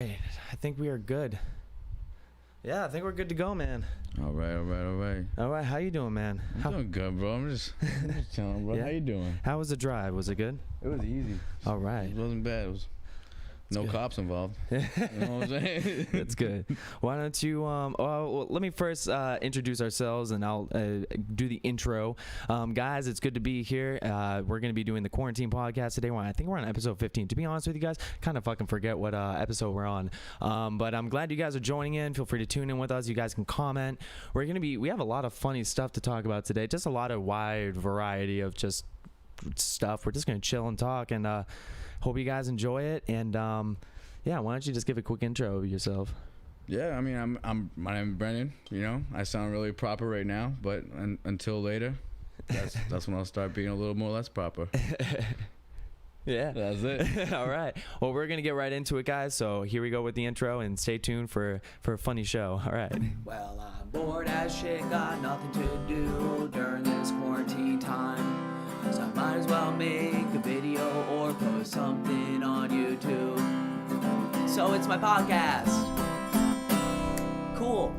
Hey, I think we are good. Yeah, I think we're good to go, man. All right. All right, how you doing, man? I'm doing good, bro. I'm just chilling, bro. Yeah? How you doing? How was the drive? Was it good? It was easy. All right. It wasn't bad. It was no good. cops involved. You know what I'm saying? That's good. Why don't you well, let me first introduce ourselves, and I'll do the intro. Guys, it's good to be here. We're going to be doing the quarantine podcast today. I think we're on episode 15. To be honest with you guys, kind of fucking forget what episode we're on. But I'm glad you guys are joining in. Feel free to tune in with us. You guys can comment. We have a lot of funny stuff to talk about today. Just a lot of wide variety of just stuff. We're just going to chill and talk, and hope you guys enjoy it. And yeah, why don't you just give a quick intro of yourself? Yeah, I mean, my name is Brendon. You know, I sound really proper right now, but until later, that's when I'll start being a little more less proper. Yeah, That's it. all right. Well, we're gonna get right into it, guys. So here we go with the intro, and stay tuned for a funny show. All right. Well, I'm bored as shit, got nothing to do during this quarantine time. So I might as well make a video or post something on YouTube. So it's my podcast. Cool.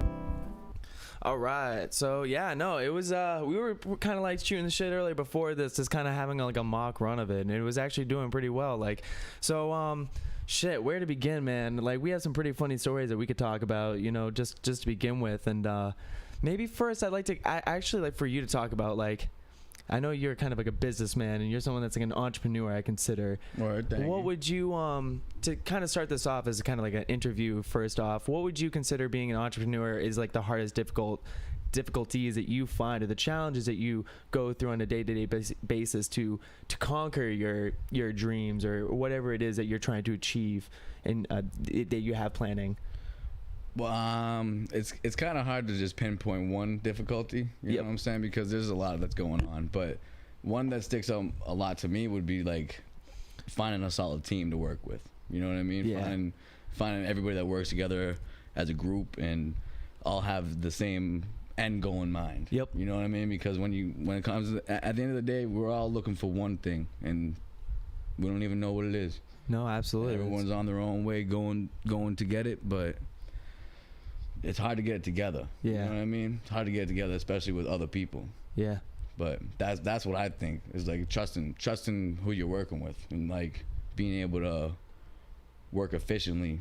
All right. So yeah, no, it was we were kind of like shooting the shit earlier before this, just kind of having like a mock run of it, and it was actually doing pretty well. Like, so shit, where to begin, man? Like, we have some pretty funny stories that we could talk about, you know, just to begin with. And maybe first I actually like for you to talk about, like, I know you're kind of like a businessman, and you're someone that's like an entrepreneur, I consider. Word, thank What you. would you to kind of start this off as kind of like an interview first off, what would you consider being an entrepreneur is like the hardest difficulties that you find, or the challenges that you go through on a day-to-day basis to conquer your dreams, or whatever it is that you're trying to achieve and that you have planning? Well, it's kind of hard to just pinpoint one difficulty. You know what I'm saying? Because there's a lot that's going on. But one that sticks out a lot to me would be like finding a solid team to work with. You know what I mean? Yeah. Finding everybody that works together as a group and all have the same end goal in mind. Yep. You know what I mean? Because when it comes at the end of the day, we're all looking for one thing, and we don't even know what it is. No, absolutely. Everyone's on their own way going to get it, but it's hard to get it together. Yeah. You know what I mean? It's hard to get it together, especially with other people. Yeah. But that's what I think is like trusting who you're working with, and like being able to work efficiently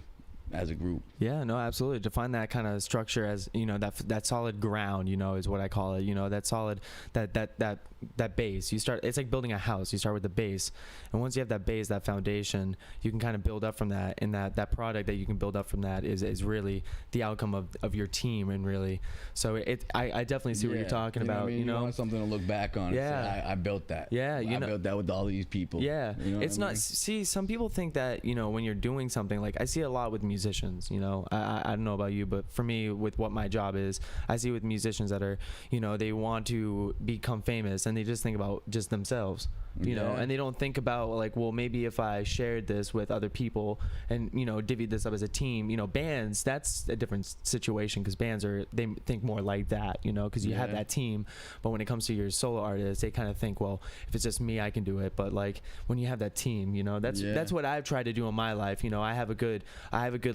as a group. Yeah, no, absolutely. To find that kind of structure, as you know, that solid ground, you know, is what I call it. You know, that solid that base. It's like building a house. You start with the base, and once you have that base, that foundation, you can kind of build up from that. And that product that you can build up from that is really the outcome of your team. And really, so I definitely see what you're talking about. What I mean? You know, you want something to look back on. Yeah. And say, I built that. Yeah, I built that with all these people. Yeah, you know it's what I not. mean? See, some people think that, you know, when you're doing something, like I see a lot with musicians. You know, I don't know about you, but for me, with what my job is, I see with musicians that are, you know, they want to become famous, and they just think about just themselves, you know, and they don't think about like, well, maybe if I shared this with other people and, you know, divvied this up as a team, you know, bands, that's a different situation, because bands they think more like that, you know, because you have that team. But when it comes to your solo artists, they kind of think, well, if it's just me, I can do it. But like when you have that team, you know, that's what I've tried to do in my life. You know, I have a good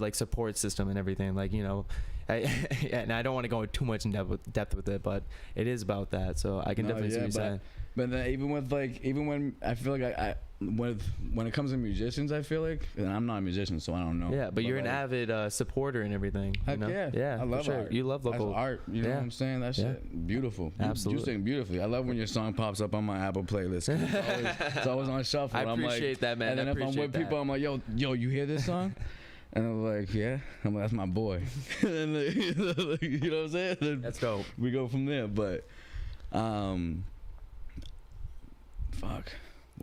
like support system and everything, like, you know, and I don't want to go too much in depth with it, but it is about that. So I can definitely see what you're saying. But then even when I feel like when it comes to musicians, I feel like, and I'm not a musician, so I don't know. Yeah, but you're like, an avid supporter and everything. Heck you know? yeah, I love art. You love local That's art. You know what I'm saying? That shit beautiful. Absolutely. You sing beautifully. I love when your song pops up on my Apple playlist. It's always on shuffle. I appreciate that, man. And then if I'm with people, I'm like, yo, you hear this song? And I'm like, yeah. I'm like, that's my boy. And like, you know what I'm saying? Then That's dope. we go from there. But, fuck.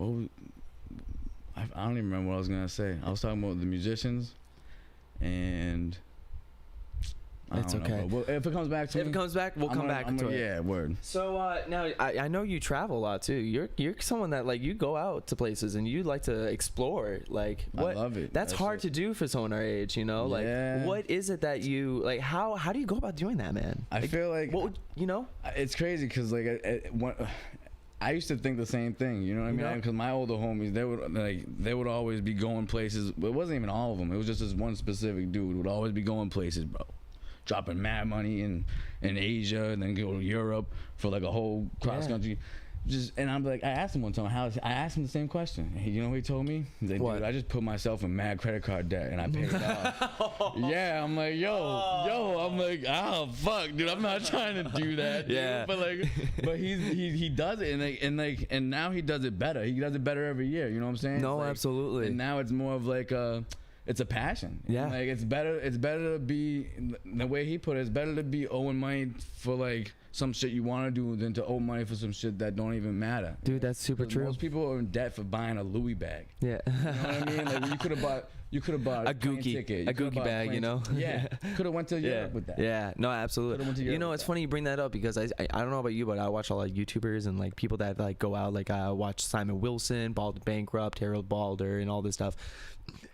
I don't even remember what I was gonna say. I was talking about the musicians, and It's okay. Well, if it comes back to me, If it comes back, we'll come back to it. Yeah, word. So now I know you travel a lot too. You're someone that, like, you go out to places and you like to explore. Like, what? I love it. That's hard to do for someone our age, you know. Yeah. Like, what is it that you like? How do you go about doing that, man? I feel like what would you know? it's crazy because like I used to think the same thing, you know what I mean? Because my older homies, they would always be going places. It wasn't even all of them. It was just this one specific dude would always be going places, bro. Dropping mad money in Asia and then go to Europe for like a whole cross country. And I'm like, I asked him one time, I asked him the same question. And you know what he told me? He's like, dude, I just put myself in mad credit card debt and I paid it off. Yeah, I'm like, I'm like, oh fuck, dude, I'm not trying to do that. Dude. But he does it and now he does it better. He does it better every year. You know what I'm saying? No, absolutely. And now it's more of like it's a passion. Yeah. Like it's better to be, the way he put it, it's better to be owing money for like some shit you want to do than to owe money for some shit that don't even matter. Dude, that's super true. Most people are in debt for buying a Louis bag. Yeah. You know what I mean? Like you could have bought a Gookie bag, you know? Yeah. Could have went to Europe with that. Yeah. No, absolutely. You know, it's funny you bring that up because I don't know about you, but I watch a lot of YouTubers and like people that like go out. Like I watch Simon Wilson, Bald Bankrupt, Harold Balder, and all this stuff.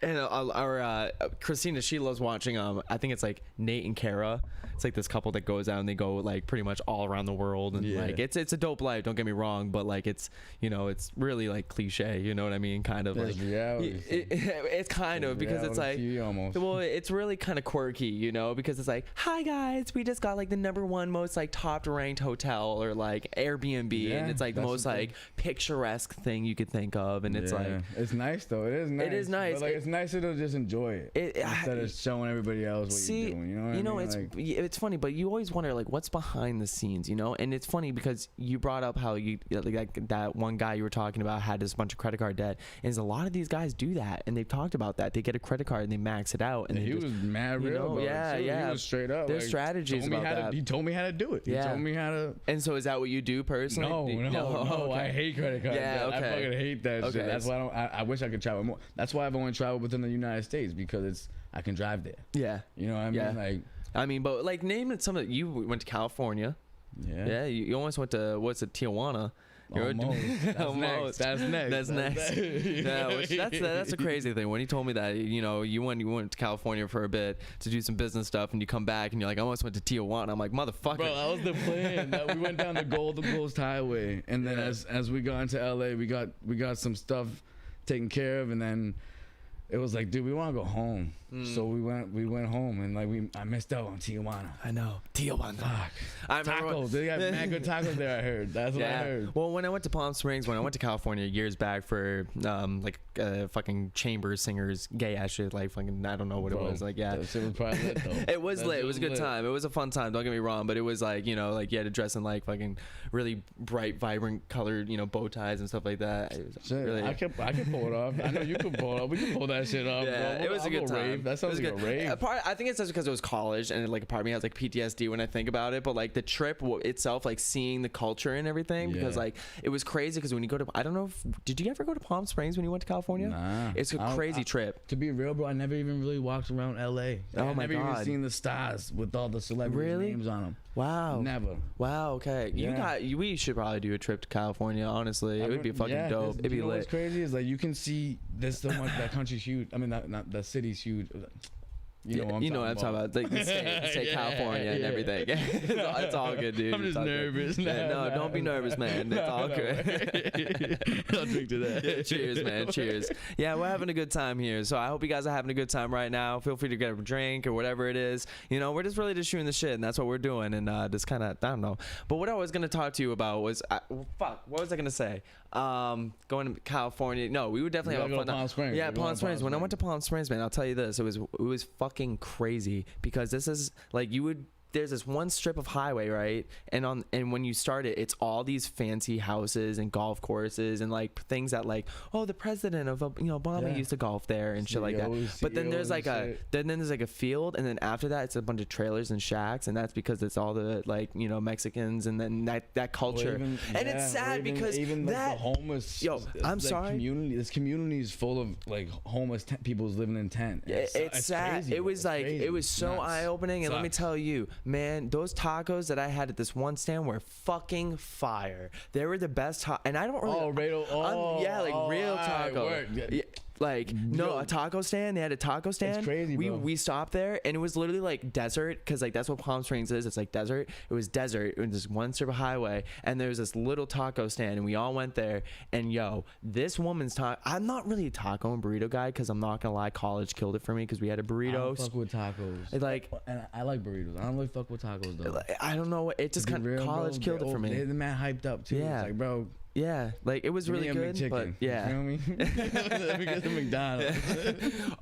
And our Christina, she loves watching I think it's like Nate and Kara. It's like this couple that goes out and they go like pretty much all around the world, and like it's a dope life, don't get me wrong, but like it's, you know, it's really like cliche, you know what I mean, kind of. There's like reality. It's kind of, because it's like, well, it's really kind of quirky, you know, because it's like, hi guys, we just got like the #1 most like top ranked hotel or like Airbnb, and it's like the most like picturesque thing you could think of, and it's like, it's nice though. It is nice. It is nice. But like it's nicer to just enjoy it instead of showing everybody else what you're doing. You know what I mean? It's funny, but you always wonder like what's behind the scenes, you know. And it's funny because you brought up how you like that one guy you were talking about had this bunch of credit card debt, and a lot of these guys do that, and they've talked about that. They get a credit card and they max it out, and he was mad real about it too. He was straight up. There's strategies about that. He told me how to do it. He told me how to. And so is that what you do personally? No. Okay. I hate credit card debt. Okay. I fucking hate that shit. That's why I wish I could travel more. That's why I've only traveled within the United States, because I can drive there. Yeah. You know what I mean? Yeah. Like, I mean, but like name it some of you went to California. Yeah. Yeah. You almost went to Tijuana. Almost. That's next. Yeah, that's a crazy thing. When he told me that, you know, you went to California for a bit to do some business stuff, and you come back and you're like, I almost went to Tijuana. I'm like, motherfucker. Bro, that was the plan. We went down the Gold Coast Highway, and then as we got into LA, we got some stuff taken care of, and then it was like, dude, we want to go home. So we went home, and like I missed out on Tijuana. I know, Tijuana. Fuck. I remember Tacos. They got mad good tacos there. I heard. That's what I heard. Well, when I went to Palm Springs, when I went to California years back for like fucking chamber singers, gay ass shit, like fucking I don't know what it was. Like that shit was probably lit though. It was lit. It was a good time. It was a fun time. Don't get me wrong, but it was like, you know, like you had to dress in like fucking really bright, vibrant colored, you know, bow ties and stuff like that. It was really, I can pull it off. I know you can pull it off. We can pull that shit off. Yeah, bro. it was a good time. Rave. That sounds like a rave. I think it's just because it was college, and like a part of me has like PTSD when I think about it. But like the trip itself, like seeing the culture and everything, because like it was crazy. Because when you go to, I don't know, did you ever go to Palm Springs when you went to California? Nah, it's a crazy trip. To be real, bro, I never even really walked around LA. Oh my god, never even seen the stars with all the celebrity names on them. Wow. Never. Wow. Okay. Yeah. We should probably do a trip to California. Honestly, it would be fucking dope. It'd be lit. What's crazy is like you can see this so much. That country's huge. I mean, not the city's huge. You know what I'm talking about. Like the state California and everything. It's all good, dude. I'm just nervous. No, don't be nervous, man. It's all good. I'll drink to that. Yeah, cheers, man. Cheers. Yeah, we're having a good time here. So I hope you guys are having a good time right now. Feel free to get a drink or whatever it is. You know, we're just really just shooting the shit, and that's what we're doing. And just kind of, I don't know. But what I was going to talk to you about was, what was I going to say? Going to California. No, we would definitely have fun. Palm Springs. Yeah, Palm Springs. When I went to Palm Springs, man, I'll tell you this. It was fucking crazy, because this is like there's this one strip of highway, right? And when you start it, it's all these fancy houses and golf courses and like things that like, oh, the president of Obama used to golf there and shit like that. But then there's like there's like a field, and then after that it's a bunch of trailers and shacks, and that's because it's all the like, you know, Mexicans, and then that culture. And it's sad because even that like the homeless. Yo, I'm sorry. This community is full of like homeless people living in tents. It's sad. Crazy, it was like it was so eye opening, and let me tell you, man, those tacos that I had at this one stand were fucking fire. They were the best and I don't really. Real taco. Like no, a taco stand. They had a taco stand. It's crazy, bro. We stopped there, and it was literally like desert, because like that's what Palm Springs is. It's like desert. It was desert. It was just one strip of highway, and there was this little taco stand, and we all went there. And yo, this woman's I'm not really a taco and burrito guy, because I'm not gonna lie, college killed it for me, because we had a burrito. I don't fuck with tacos. Like, and I like burritos. I don't really fuck with tacos though. I don't know. It just kind of college killed it for me. The man hyped up too. Yeah. It's like, bro. Yeah, like it was really good, but yeah. You feel me? Let me get the McDonald's.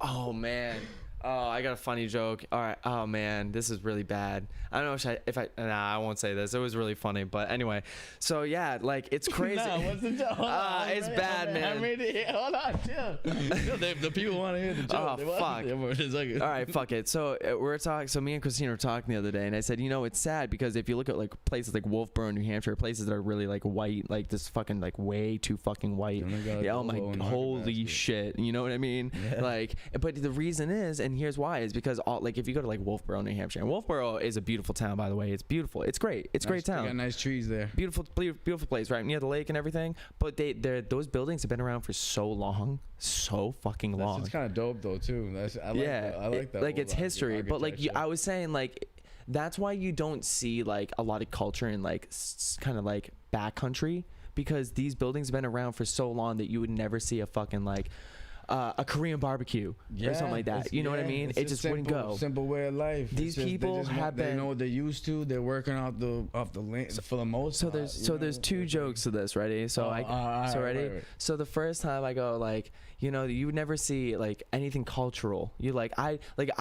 Oh man. Oh, I got a funny joke. All right. Oh man, this is really bad. I don't know I won't say this. It was really funny, but anyway. So yeah, like it's crazy. Nah, what's the joke? It's bad, man. I made it. Hold on, chill. The people want to hear the joke. Oh fuck. All right, fuck it. So we're talking. So me and Christina were talking the other day, and I said, it's sad, because if you look at like places like Wolfboro, New Hampshire, places that are really like white, like this fucking like way too fucking white. Yeah, oh my, holy shit. You know what I mean? Yeah. Like, but the reason is, and here's why, is because like if you go to like Wolfboro, New Hampshire, and Wolfboro is a beautiful town, by the way. It's beautiful. It's great. It's a great town. They got nice trees there. Beautiful place, right near the lake and everything. But those buildings have been around for so long, so fucking long. It's kind of dope though too. I like that. Like it's history, but like I was saying, like that's why you don't see like a lot of culture in like kind of like backcountry, because these buildings have been around for so long that you would never see a fucking like a Korean barbecue or something like that. You know what I mean? It just wouldn't go. Simple way of life. These people have been. They know what they're used to. They're working off the land for the most. So there's two jokes to this. Ready? So ready? Right. So the first time I go like, you would never see like anything cultural. I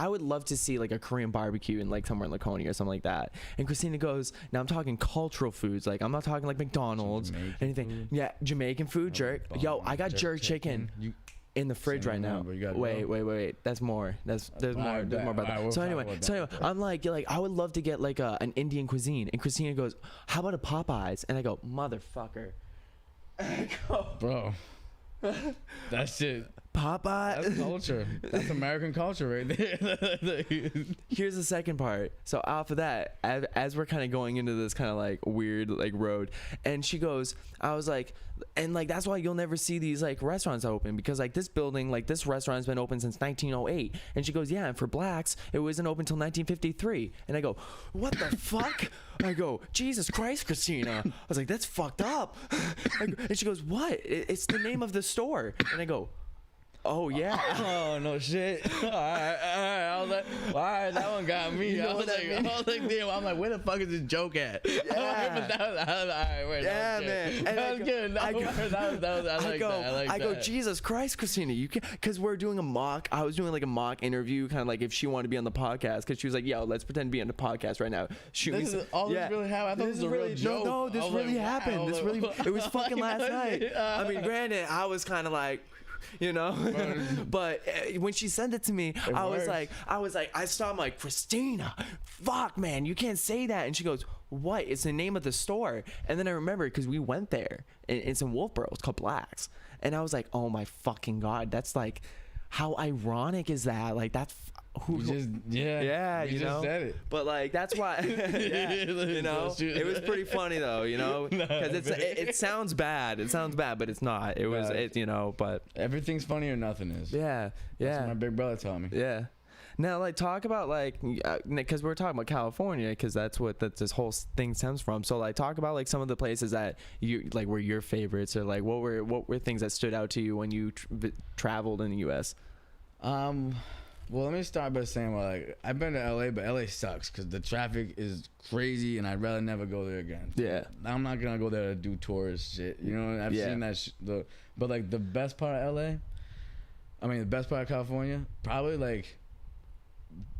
would love to see like a Korean barbecue in like somewhere in Laconia or something like that. And Christina goes, now I'm talking cultural foods. Like I'm not talking like McDonald's, anything. Food. Yeah, Jamaican food, jerk. Yo, I got jerk chicken. In the fridge right now. Wait. That's more. There's more about that. So anyway, I'm like, I would love to get like an Indian cuisine. And Christina goes, how about a Popeyes? And I go, motherfucker. And I go, bro. That shit. Popeye. That's culture. That's American culture right there. Here's the second part. So off of that, as we're kind of going into this kind of like weird like road, and she goes, I was like, and like that's why you'll never see these like restaurants open, because like this building, like this restaurant's been open since 1908. And she goes, yeah, and for blacks it wasn't open until 1953. And I go, what the fuck? I go, Jesus Christ, Christina. I was like, that's fucked up. And she goes, what? It's the name of the store. And I go, oh yeah. Oh no shit. All right. All right, that one got me. I was like, damn. I'm like, where the fuck is this joke at? Yeah. All right, wait. Yeah, man. And that was good. I go, Jesus Christ, Christina, you can, because we're doing a mock. I was doing like a mock interview, kind of like if she wanted to be on the podcast, because she was like, yo, let's pretend to be on the podcast right now. This really happened. I thought this was a real joke. No, this really happened. This really, it was fucking last night. I mean, granted, I was kind of like, but when she sent it to me, I was like, I saw, I'm like, Christina, fuck, man, you can't say that. And she goes, what? It's the name of the store. And then I remember, because we went there, and it's in Wolfboro. It's called Black's. And I was like, oh my fucking God, that's like, how ironic is that? Like, that's you just said it. But like that's why it was pretty funny though, because it sounds bad. It sounds bad, but it's not. It was but everything's funny or nothing is. That's what my big brother told me. Yeah. Now, like, talk about like, because we're talking about California, because that's this whole thing stems from. So, like, talk about like some of the places that you like were your favorites, or like what were things that stood out to you when you traveled in the U.S. Well, let me start by saying, like, I've been to LA, but LA sucks because the traffic is crazy, and I'd rather never go there again. Yeah, I'm not gonna go there to do tourist shit. I've seen that. But like the best part of LA, the best part of California, probably like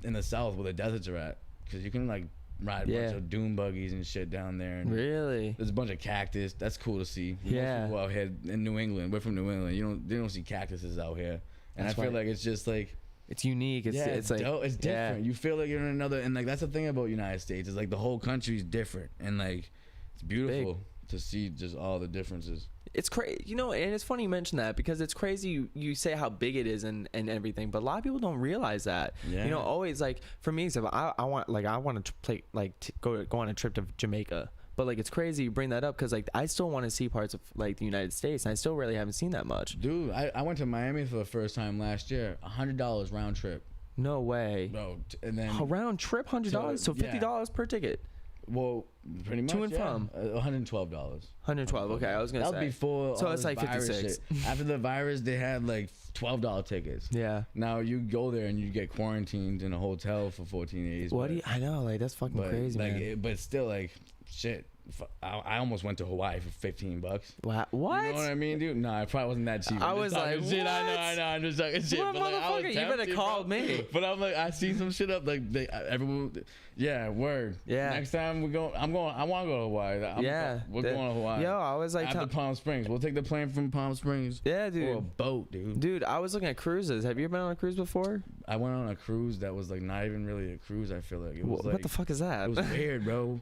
in the south where the deserts are at, because you can like ride a bunch of dune buggies and shit down there. And really, there's a bunch of cactus. That's cool to see. Yeah, most people out here in New England. We're from New England. They don't see cactuses out here, and I feel like it's just like. It's unique. It's like dope. It's different. Yeah. You feel like you're in another, and like that's the thing about United States is like the whole country's different, and like it's beautiful to see just all the differences. It's crazy, and it's funny you mention that, because it's crazy you say how big it is and everything, but a lot of people don't realize that. Always like for me, so I want to go on a trip to Jamaica. But like, it's crazy you bring that up because like I still want to see parts of like the United States, and I still really haven't seen that much. Dude, I went to Miami for the first time last year. $100 round trip. No way. Bro, and then A round trip, $100, so $50 per ticket. Well, pretty much. To and from. $112. 112. Okay, I was gonna that say. was before. So all it's this like virus 56. shit. After the virus, they had like $12 tickets. Yeah. Now you go there and you get quarantined in a hotel for 14 days. What do you? I know, like that's fucking crazy, like, man. but still, like, shit. I almost went to Hawaii for $15. What? You know what I mean, dude? No, it probably wasn't that cheap. I was like, shit. what? I know. I'm just talking shit. What, but like, I was motherfucker? You better tempted, call bro. me. But I'm like, I seen some shit up like everyone. Yeah, word. Yeah. Next time we go, I want to go to Hawaii. We're going to Hawaii. Yo, I was like, after Palm Springs. We'll take the plane from Palm Springs. yeah, dude. Or a boat, dude. Dude, I was looking at cruises. Have you ever been on a cruise before? I went on a cruise that was like not even really a cruise. I feel like it was like, What the fuck is that? It was weird, bro.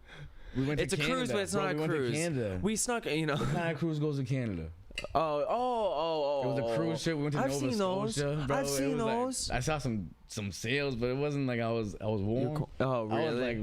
We went to It's a Canada, cruise, but it's bro. not We a went to cruise. Canada. We snuck, you know. What kind of cruise goes to Canada? Oh. It was a cruise ship. We went to I've Nova seen those. Scotia, bro. I've It seen was like- those. I saw some sails, but it wasn't like I was warm. Oh, really? I was like,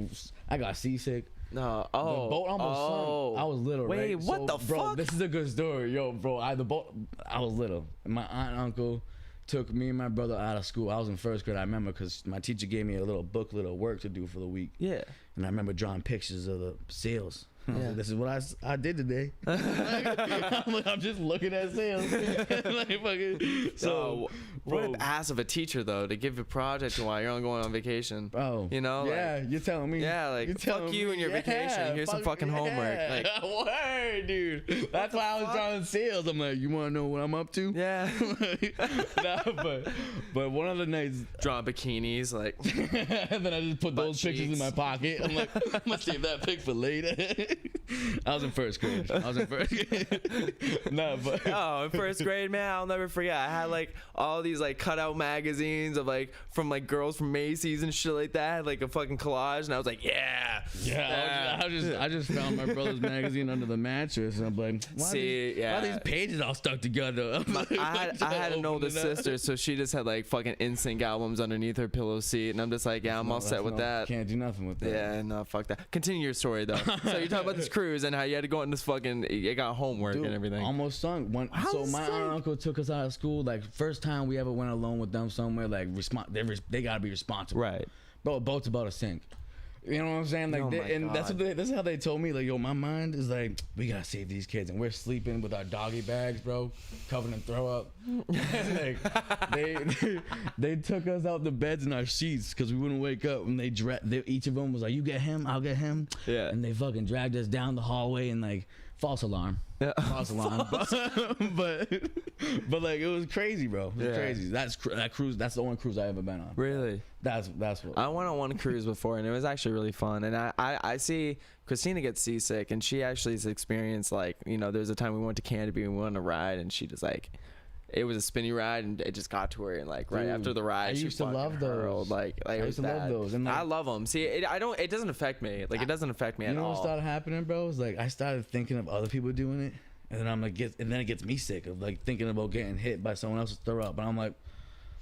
I got seasick. No. The boat almost sunk. I was little. Wait, right? what the bro, fuck? This is a good story, yo, bro. I was little. And my aunt and uncle took me and my brother out of school. I was in first grade. I remember because my teacher gave me a little booklet of work to do for the week. Yeah. And I remember drawing pictures of the sails. I was Yeah. like, this is what I did today. I'm just looking at sails. Like, fucking, so, what bro, an ass of a teacher though to give a project while you're on going on vacation. bro, You know, yeah, like, you're telling me. yeah, like, You're fuck telling you me, and your vacation. Here's some fucking homework. Like, word, dude. That's why I was drawing sails. I'm like, you want to know what I'm up to? yeah. Nah, but one of the nights, Drawing bikinis, like. and then I just put those pictures in cheeks. my pocket. I'm like, I'm gonna save that pic for later. I was in first grade. No, but Oh, in first grade, man, I'll never forget. I had like all these like cutout magazines of like from like girls from Macy's and shit like that. I had, like a fucking collage, and I was like, yeah. I just found my brother's magazine under the mattress, and I'm like, why are these pages all stuck together? I had an older sister, so she just had like fucking NSYNC albums underneath her pillow seat, and I'm just like, yeah, I'm all set with that. Can't do nothing with that. Yeah, no, fuck that. Continue your story though. So you're talking about this cruise and how you had to go on this fucking, you got homework Dude, and everything. almost sunk. How So my sunk? aunt and uncle took us out of school. Like first time we ever went alone with them somewhere. Like they gotta be responsible. Right. Bro, a boat's about to sink. You know what I'm saying? Like, Oh my and that's God. that's how they told me. Like, yo, my mind is like, we gotta save these kids, and we're sleeping with our doggy bags, bro, covered in throw up. Like, they took us out the beds in our sheets because we wouldn't wake up, and each of them was like, you get him, I'll get him. Yeah. And they fucking dragged us down the hallway and like false alarm. Yeah. False alarm. but like it was crazy, bro. It was Yeah. crazy. That cruise. That's the only cruise I ever been on. Really? That's what. I went on one cruise before, and it was actually really fun. And I see Christina gets seasick, and she actually has experienced, like, you know, there's a time we went to Canterbury and we went on a ride, and she just like, it was a spinny ride, and it just got to her, and like right Dude, after the ride, I she used to fucking love those. hurled. Like I it was used to love bad. those, and like, I love them. See, it doesn't affect me. Like it doesn't affect me you at know all. what started happening, bro? Is like I started thinking of other people doing it, and then I'm like, and then it gets me sick of like thinking about getting hit by someone else's throw up, and I'm like.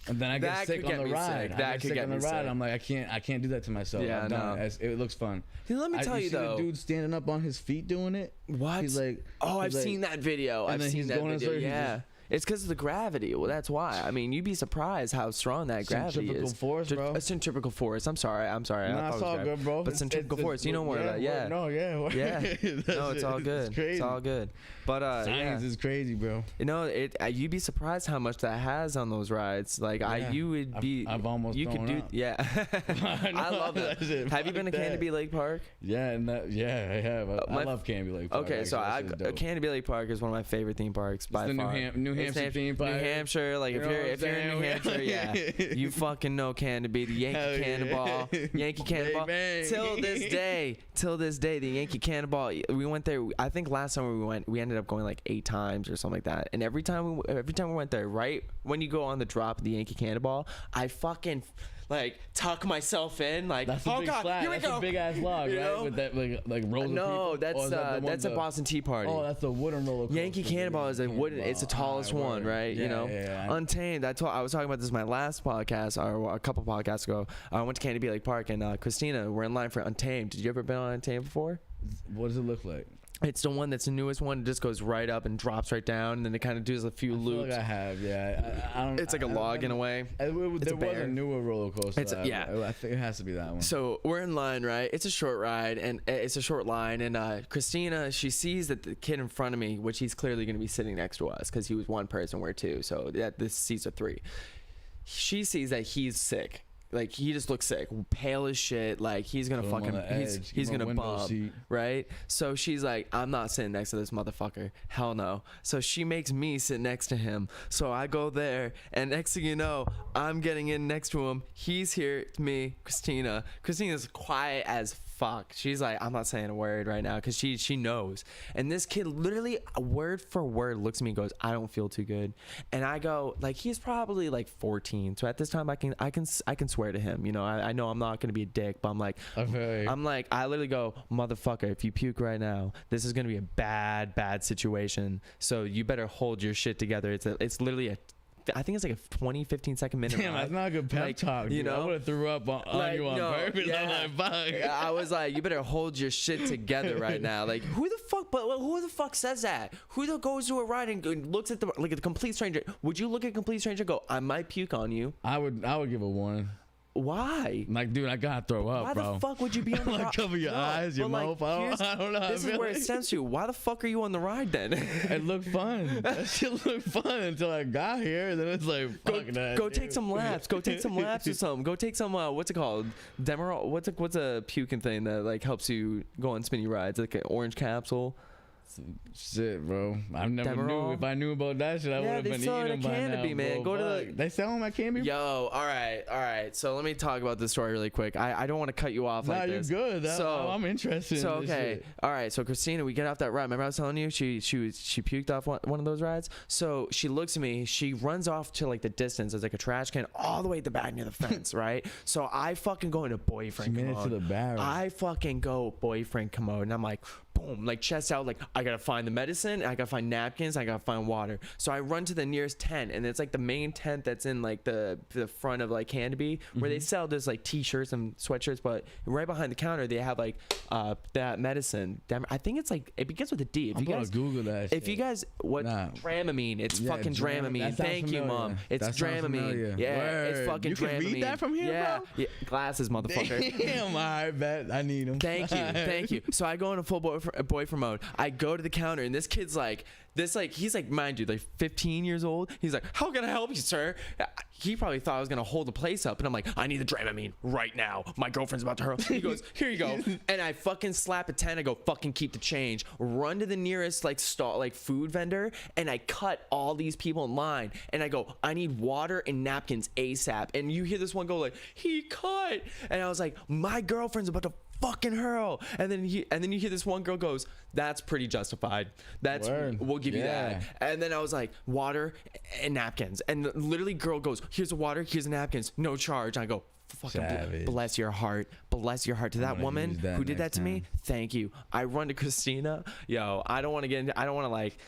And then I get That sick could on get the me ride. sick. I That get could sick get on the me ride. sick. I'm like, I can't do that to myself. Yeah, I've done no. it. It looks fun. Dude, let me tell you see though. the dude standing up on his feet doing it. What? He's like, oh, I've he's like- seen that video. and I've then seen he's that going in video. circles, he Yeah. It's because of the gravity. Well, that's why. I mean, you'd be surprised how strong that gravity Centrifugal is. force, bro. Centrifugal force. I'm sorry. I Nah, thought it's it was all gravity. good, bro. But centrifugal force. You know more of that. word, Yeah. No, yeah. word. Yeah. That's No, it's all it. good. It's crazy. It's all good. But Science yeah. is crazy, bro. You know, you'd be surprised how much that has on those rides. Like Yeah. you would be. I've almost You could thrown do. up. Yeah. I love that. That shit Have you been to fuck that. Canterbury Lake Park? Yeah, and I have. I love Canterbury Lake Park. Okay, so actually. That shit's dope. Canterbury Lake Park is one of my favorite theme parks by the New far. New It's Hampshire theme park. New Hampshire, like You if know you're what I'm if you're in New saying? Hampshire, yeah, you fucking know Canterbury, the Hell Yankee yeah. Cannonball, Yankee Cannonball. Bang, bang. Till this day, the Yankee Cannonball. We went there. I think last summer we ended up going like 8 times or something like that. And every time we went there, right when you go on the drop of the Yankee Cannonball, I fucking like tuck myself in, like, That's a oh big god, flag. here we That's go. a big ass log, You right? know? With that like roller. No, that's a Boston Tea Party. Oh, that's the wooden roller coaster. Yankee Cannonball is a wooden. It's the tallest one, right? Yeah, you know, yeah. Untamed. That's what I was talking about. This is my last podcast, or a couple podcasts ago. I went to Canterbury Lake Park, and Christina, we're in line for Untamed. Did you ever been on Untamed before? What does it look like? It's the one that's the newest one. It just goes right up and drops right down, and then it kind of does a few I feel loops. like I have, yeah. I don't, It's like a log in a way. There was bear. a newer roller coaster. Yeah. I think it has to be that one. So we're in line, right? It's a short ride, and it's a short line. And Christina, she sees that the kid in front of me, which he's clearly going to be sitting next to us because he was one person, we're two. So this seats are three. She sees that he's sick. Like, he just looks sick, pale as shit. Like, he's gonna he's gonna bump, right? So she's like, I'm not sitting next to this motherfucker. Hell no. So she makes me sit next to him. So I go there, and next thing you know, I'm getting in next to him. He's here, it's me, Christina. Christina's quiet as fuck. She's like, I'm not saying a word right now because she knows. And this kid literally word for word looks at me and goes, I don't feel too good. And I go, like, he's probably like 14. So at this time I can swear to him. You know, I know I'm not gonna be a dick, but I'm like, I literally go, motherfucker, if you puke right now, this is gonna be a bad situation. So you better hold your shit together. It's literally I think it's like a 15 second minute. Damn, that's not a good pep talk. Dude. You know, I would have threw up on you on purpose. Yeah. I'm like, fuck. I was like, you better hold your shit together right now. Like, who the fuck says that? Who goes to a ride and looks at a complete stranger? Would you look at a complete stranger and go, I might puke on you? I would give a warning. Why? Like, dude, I gotta throw up, Why bro. the fuck would you be on the ride? Like, cover your eyes, your mouth. I don't know. This is where it stems to. Why the fuck are you on the ride then? It looked fun. That shit looked fun until I got here. And then it's like, fuck that. Go take some laps. Go take some laps or something. Go take some, what's it called? Demerol? What's a puking thing that like helps you go on spinny rides? Like an orange capsule. Shit, bro. I never knew. If I knew about that shit, I would have been eating them by now, man. bro. Go to the. They sell them at Canopy. Yo, all right. So let me talk about this story really quick. I don't want to cut you off like this. Nah, you're good. So I'm interested. So in this okay, shit. all right. So Christina, we get off that ride. Remember I was telling you she puked off one of those rides. So she looks at me. She runs off to like the distance. There's like a trash can all the way at the back near the fence, right? So I fucking go into boyfriend She made mode. it to the barrel. I fucking go boyfriend commode, and I'm like, boom, like chest out, like I gotta find the medicine, I gotta find napkins, I gotta find water. So I run to the nearest tent, and it's like the main tent that's in like the front of like Canopy, where they sell just like t-shirts and sweatshirts, but right behind the counter they have like that medicine. I think it's like, it begins with a D. If I'm you gonna guys Google that. If you guys Dramamine, it's fucking Dramamine. Thank you, mom. It's Dramamine. Yeah, it's fucking you Dramamine. You can read that from here, bro? Yeah, glasses, motherfucker. Damn, I bet I need them. Thank you. So I go into full boyfriend mode. I go to the counter, and this kid's like, he's like, mind you, like 15 years old. He's like, how can I help you, sir? He probably thought I was gonna hold the place up, and I'm like, I need the Dramamine right now. My girlfriend's about to hurt. He goes, here you go. And I fucking slap a 10. I go, fucking keep the change. Run to the nearest like stall, like food vendor, and I cut all these people in line. And I go, I need water and napkins ASAP. And you hear this one go like, he cut. And I was like, my girlfriend's about to fucking hurl. And then you hear this one girl goes, that's pretty justified. That's Word. We'll give you that. And then I was like, water and napkins. And literally girl goes, here's the water, here's the napkins, no charge. And I go, fucking bless your heart to that woman who did that to me. Thank you. I run to Christina. Yo, I don't want to get into, I don't want to like,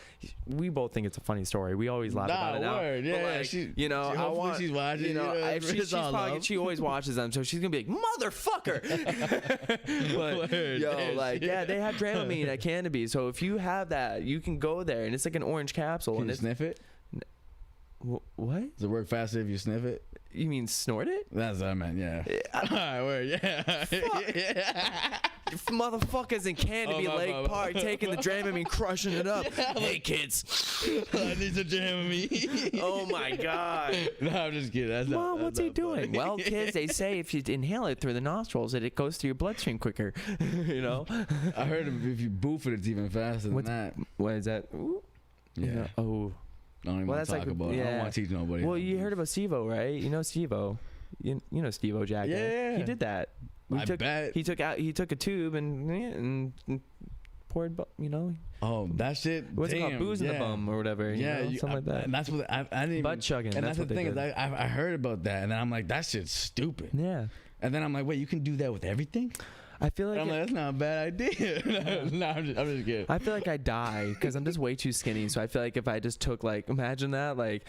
we both think it's a funny story. We always laugh about it now. Word. Yeah, like, I want, she's watching. You know, she's probably, she always watches them, so she's gonna be like, motherfucker. But yo, like, yeah, they have Dramamine at Canopy, so if you have that, you can go there, and it's like an orange capsule. Can you sniff it? What? Does it work faster if you sniff it? You mean snort it? That's what I meant, yeah. Alright, word, yeah. Motherfuckers in Canopy Lake Park taking the Dramamine, crushing it up. Hey kids, I need some Dramamine. Oh my god. No, I'm just kidding. Mom, what's he doing? Well, kids, they say if you inhale it through the nostrils, that it goes through your bloodstream quicker. You know. I heard if you boof it, it's even faster than that. What is that? Ooh. Yeah. Oh. I don't even want to talk about it. I don't want to teach nobody. Well, you heard about Stevo, right? You know Stevo. You know Stevo Jack. Yeah. He did that. Bet. He took a tube and poured, you know. Oh, that shit. What's it called? Booze in the bum or whatever. Yeah, you know? Something like that. And that's what I didn't even. Butt chugging. And that's the thing is, I heard about that, and then I'm like, that shit's stupid. Yeah. And then I'm like, wait, you can do that with everything? I feel like I'm like, that's not a bad idea. No, I'm just kidding. I feel like I die because I'm just way too skinny. So I feel like if I just took like, imagine that, like,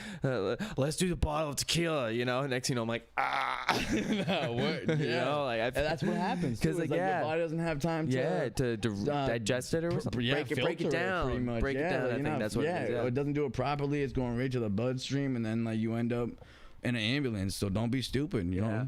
let's do the bottle of tequila, you know. Next, I'm like, No, what? you know, like And that's what happens. because Because like, your body doesn't have time to to digest it or something. break it filter down, pretty much. break it down. I think that's what it is. It doesn't do it properly. It's going right to the bloodstream, and then like you end up in an ambulance. So don't be stupid. You know.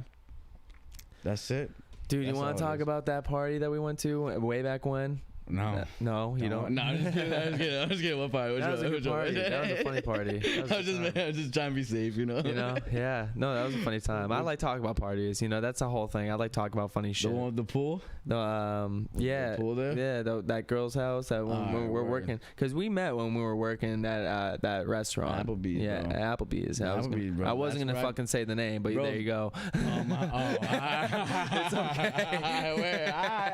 That's it. Dude, you That's want all to it talk is. about that party that we went to way back when? No. No, you don't. No, I'm just kidding. I'm just kidding. What party? That was a good party. That was a funny party. That was I was just trying to be safe, you know. You know, yeah. No, that was a funny time. I like talking about parties. You know, that's the whole thing. I like talking about funny The shit. one with the pool. Yeah, The pool there? yeah, that girl's house. That when we were word. working, because we met when we were working at that restaurant. Applebee's, Yeah, bro. Applebee's. Applebee's, bro. I wasn't That's gonna where I- fucking say the name, but Bro. there you go. Oh my! It's okay.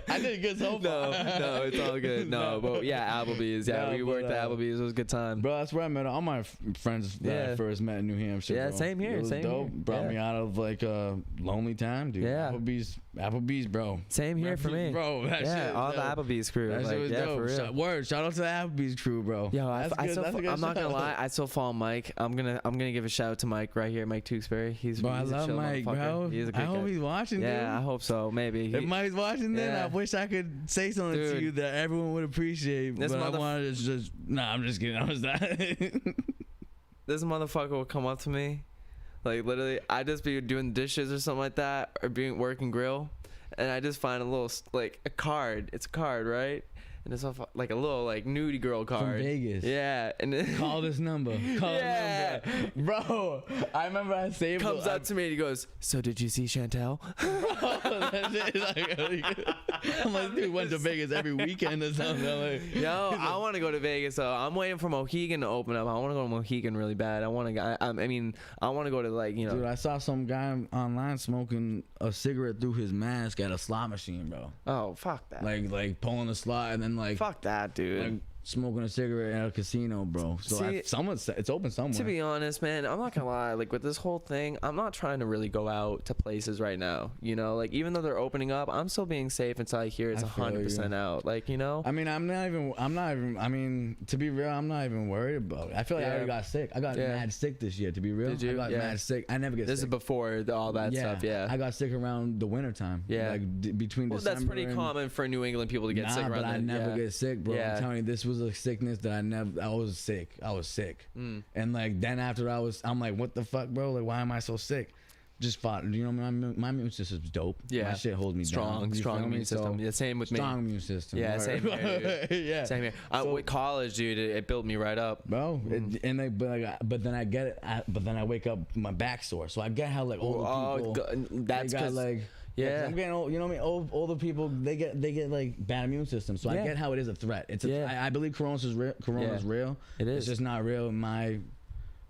I did good so far. No, it's all good. No, but yeah, Applebee's. Yeah, No, we worked but, at Applebee's. It was a good time. Bro, that's where I met all my friends that I Yeah. first met in New Hampshire. Yeah, bro. same here, It was same dope. here. Brought Yeah. me out of like a lonely time, dude. Yeah. Applebee's, bro. Same here for me. Bro, that Yeah, shit. all the dope. Applebee's crew. That like, shit was yeah, dope. for real. Word, shout out to the Applebee's crew, bro. Yo, That's good. That's a good I'm not gonna shout. lie. I still follow Mike. I'm gonna give a shout out to Mike right here, Mike Tewksbury. He's Bro, I he's a love chill Mike, motherfucker. bro. He's a I great hope guy. he's watching, Yeah, I dude. hope so. Maybe. If Mike's watching, then Yeah. I wish I could say something Dude. to you that everyone would appreciate. This But I motherf- wanted to just, nah, I'm just kidding. I was not. This motherfucker will come up to me, like literally. I just be doing dishes or something like that, or being working grill, and I just find a little like a card. It's a card, right? And it's like a little like nudie girl card. Vegas. Yeah, and then Call this number. Call Yeah. this number. Bro, I remember I saved comes up to me and he goes, "So did you see Chantel?" That's it. I'm like, dude, went to Vegas every weekend or something. I'm like, Yo, I want to go to Vegas. So I'm waiting for Mohegan to open up. I want to go to Mohegan really bad. I want to go. I mean, I want to go to like dude, I saw some guy online smoking a cigarette through his mask at a slot machine, bro. Oh, fuck that. Like pulling a slot and then like Fuck that, dude. like smoking a cigarette at a casino, bro. So See, it's open somewhere. To be honest, man, I'm not gonna lie. Like with this whole thing, I'm not trying to really go out to places right now. You know, like even though they're opening up, I'm still being safe until I hear it's I feel 100% out. Like, you know. I mean, I'm not even. I mean, to be real, I'm not even worried about it. I feel like I Yeah. already got sick. I got Yeah. mad sick this year. To be real, Did you? I got Yeah. mad sick. I never get This sick. is before all that stuff. Yeah. I got sick around the winter time. Yeah. like between Well, December. that's pretty and, common for New England people to get nah, sick around but I then. never Yeah. get sick, bro. Yeah. I'm telling you, this was a sickness that I was sick. I was sick, and like then after I'm like, what the fuck, bro? Like, why am I so sick? Just fought. You know, my immune system's dope. Yeah. my shit holds me Strong, down. You strong feel me? immune system. So, Yeah, same with me. strong immune system. Yeah, Word. same here, dude. Yeah, Same here. So- With college, dude, it built me right up. bro. And like, but then I get it. But then I wake up, my back sore. So I get how like older people. That's they got because like. yeah. 'cause I'm getting old, you know what I mean? Older people, they get like bad immune systems. So Yeah. I get how it is a threat. It's Yeah. I believe Corona's real. Corona's Yeah. real. It is. It's just not real in my.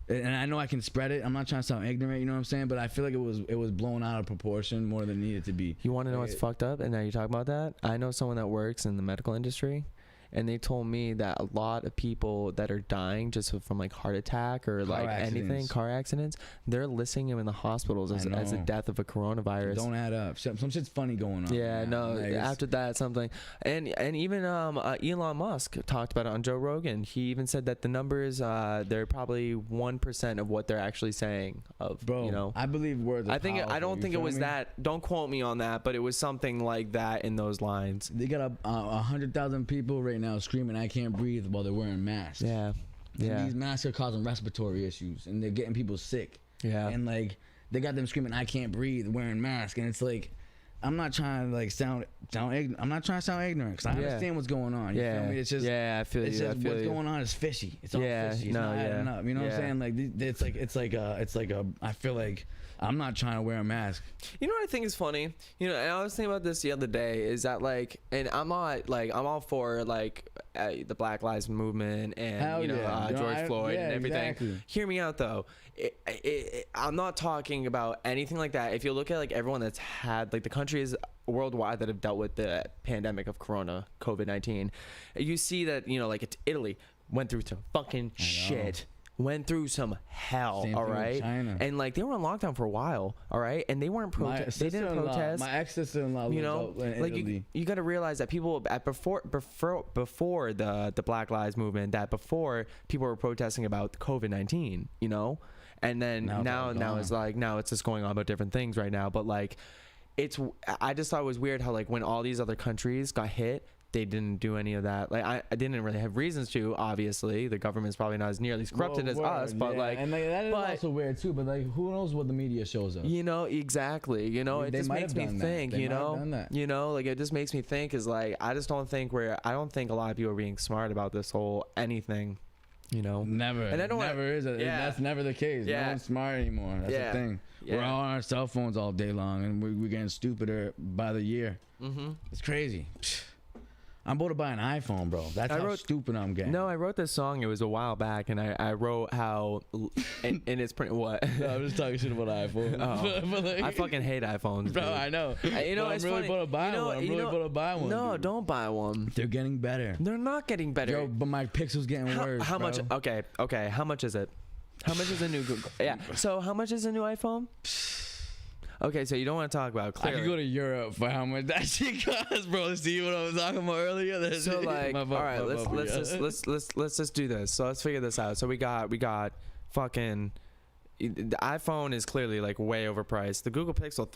And I know I can spread it. I'm not trying to sound ignorant, you know what I'm saying? But I feel like it was blown out of proportion more than it needed to be. You want to know what's fucked up? And now you talk about that. I know someone that works in the medical industry, and they told me that a lot of people that are dying just from like heart attack or like anything, accidents. car accidents, they're listing them in the hospitals as a know. death of a coronavirus. Don't add up. Some shit's funny going on. Yeah, man. no. Like, it's- After that, something, and even Elon Musk talked about it on Joe Rogan. He even said that the numbers, they're probably 1% of what they're actually saying. Of bro, you know, I believe words. Are I powerful, don't you think it feel was me? that. Don't quote me on that, but it was something like that in those lines. They got 100,000 people right now screaming, "I can't breathe," while they're wearing masks. Yeah, And yeah, these masks are causing respiratory issues, and they're getting people sick. yeah. And like they got them screaming, "I can't breathe," wearing masks, and it's like, I'm not trying to like sound ignorant. I'm not trying to sound ignorant because I Yeah. understand what's going on. You Yeah, feel me? It's just yeah, I feel it's you. I just feel what's you. going on is fishy. It's all Yeah, fishy. It's no, not adding yeah. up. You know what Yeah. I'm saying? Like it's like a. I feel like I'm not trying to wear a mask. You know what I think is funny? You know, and I was thinking about this the other day. Is that like, and I'm not like, I'm all for like the Black Lives Movement and Hell you know yeah. No, George Floyd yeah, and everything. exactly. Hear me out though. I'm not talking about anything like that. If you look at like everyone that's had like the countries worldwide that have dealt with the pandemic of COVID-19, you see that, you know, like it's Italy went through some fucking shit went through some hell. Same All thing with right, China. and like they were on lockdown for a while. All right, and they weren't My they didn't sister-in-law- protest. My ex-sister-in-law You lives know, out in like Italy. you got to realize that people before the Black Lives Movement, that before people were protesting about COVID-19, you know, and then now it's just going on about different things right now. But like, I just thought it was weird how like when all these other countries got hit, they didn't do any of that. Like I didn't really have reasons to. Obviously, the government's probably not as nearly as corrupted as us, but yeah. like, and like, that is also weird too. But like, who knows what the media shows us? you know, exactly. You know, it They just might makes have me done that. think. They You might have know, done that. you know, like it just makes me think. Is like I don't think a lot of people are being smart about this whole anything. You know, Never. And I don't wanna- never is. Yeah. That's never the case. Yeah. No one's smart anymore. That's Yeah. the thing. Yeah. We're all on our cell phones all day long, and we're getting stupider by the year. Mm-hmm. It's crazy. I'm about to buy an iPhone, bro. That's how stupid I'm getting. No, I wrote this song. It was a while back, and I wrote how, and it's pretty what. No, I'm just talking shit about iPhone. Oh. But like, I fucking hate iPhones, bro. dude. I know. You know, But it's I'm really funny. about to buy one. I'm really about to buy one. No, dude. don't buy one. They're getting better. They're not getting better. Yo, but my Pixel's getting worse. How much? bro. Okay. How much is it? How much is a new Google? Yeah. So how much is a new iPhone? Okay, so you don't want to talk about. Clearly. I could go to Europe for how much that shit costs, bro. See what I was talking about earlier? So like, all right, let's just do this. So let's figure this out. So we got fucking. The iPhone is clearly like way overpriced. The Google Pixel,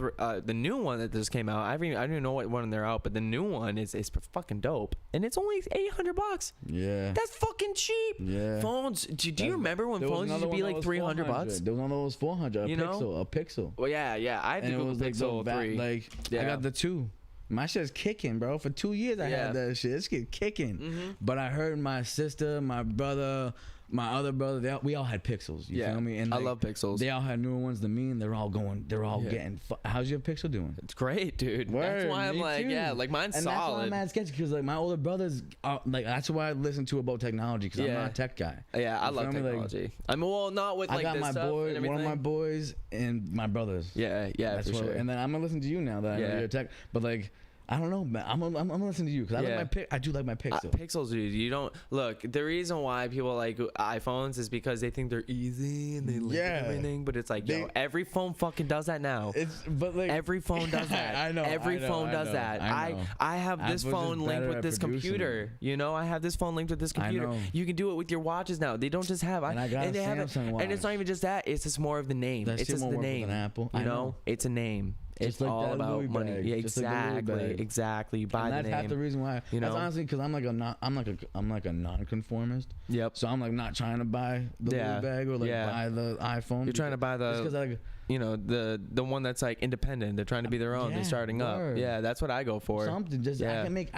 the new one that just came out, I don't even know what one they're out, but the new one is fucking dope, and it's only $800. Yeah. That's fucking cheap. Yeah. Phones. Do you remember when There was phones used to another be one like that was $300? 400. There was one that was 400. You know? A Pixel. Well, yeah. I have the And it Google was like Pixel 3. Like Yeah. I got the 2. My shit's kicking, bro. For 2 years I Yeah. had that shit. It's kicking. Mm-hmm. But I heard my sister, my brother, my other brother, we all had Pixels. You feel me? And I like, love Pixels. They all had newer ones than me, and they're all getting. How's your Pixel doing? It's great, dude. That's Word, why I'm me like, too. yeah, like mine's And that's why solid. I'm mad sketchy because like my older brothers, like that's why I listen to about technology because I'm Yeah. not a tech guy. Yeah, I You love feel me? Like, technology. I mean, well, not with like I got this my stuff boy, and everything. one of my boys, and my brothers. Yeah, That's for what, sure. And then I'm gonna listen to you now that I know Yeah. you're a tech. But like, I don't know, man. I'm gonna listen to you because Yeah. I do like my Pixel. Pixels, dude. You don't look. The reason why people like iPhones is because they think they're easy and they like everything. But it's like, yo, every phone fucking does that now. But like Every phone does that. I know. Every phone does that. I have this Apple's just phone linked better with at this producing computer. You know, I have this phone linked with this computer. know. You can do it with your watches now. They don't just have. And I got a they have Samsung watch. And it's not even just that. It's just more of the name. That It's shit just won't the work with name. an Apple. You I know, know. it's a name. Just It's like all that about Louis money. bag. Yeah, Just like the Louis exactly. bag. Exactly. You buy And the that's name. half the reason why. You know? That's honestly because I'm like a non-conformist. Yep. So I'm like not trying to buy the Louis bag or like buy the iPhone. You're trying to buy Just 'cause, like, you know, the one that's like independent. They're trying to be their own. They're Yeah, starting word. up. Yeah, that's what I go for. something just I can make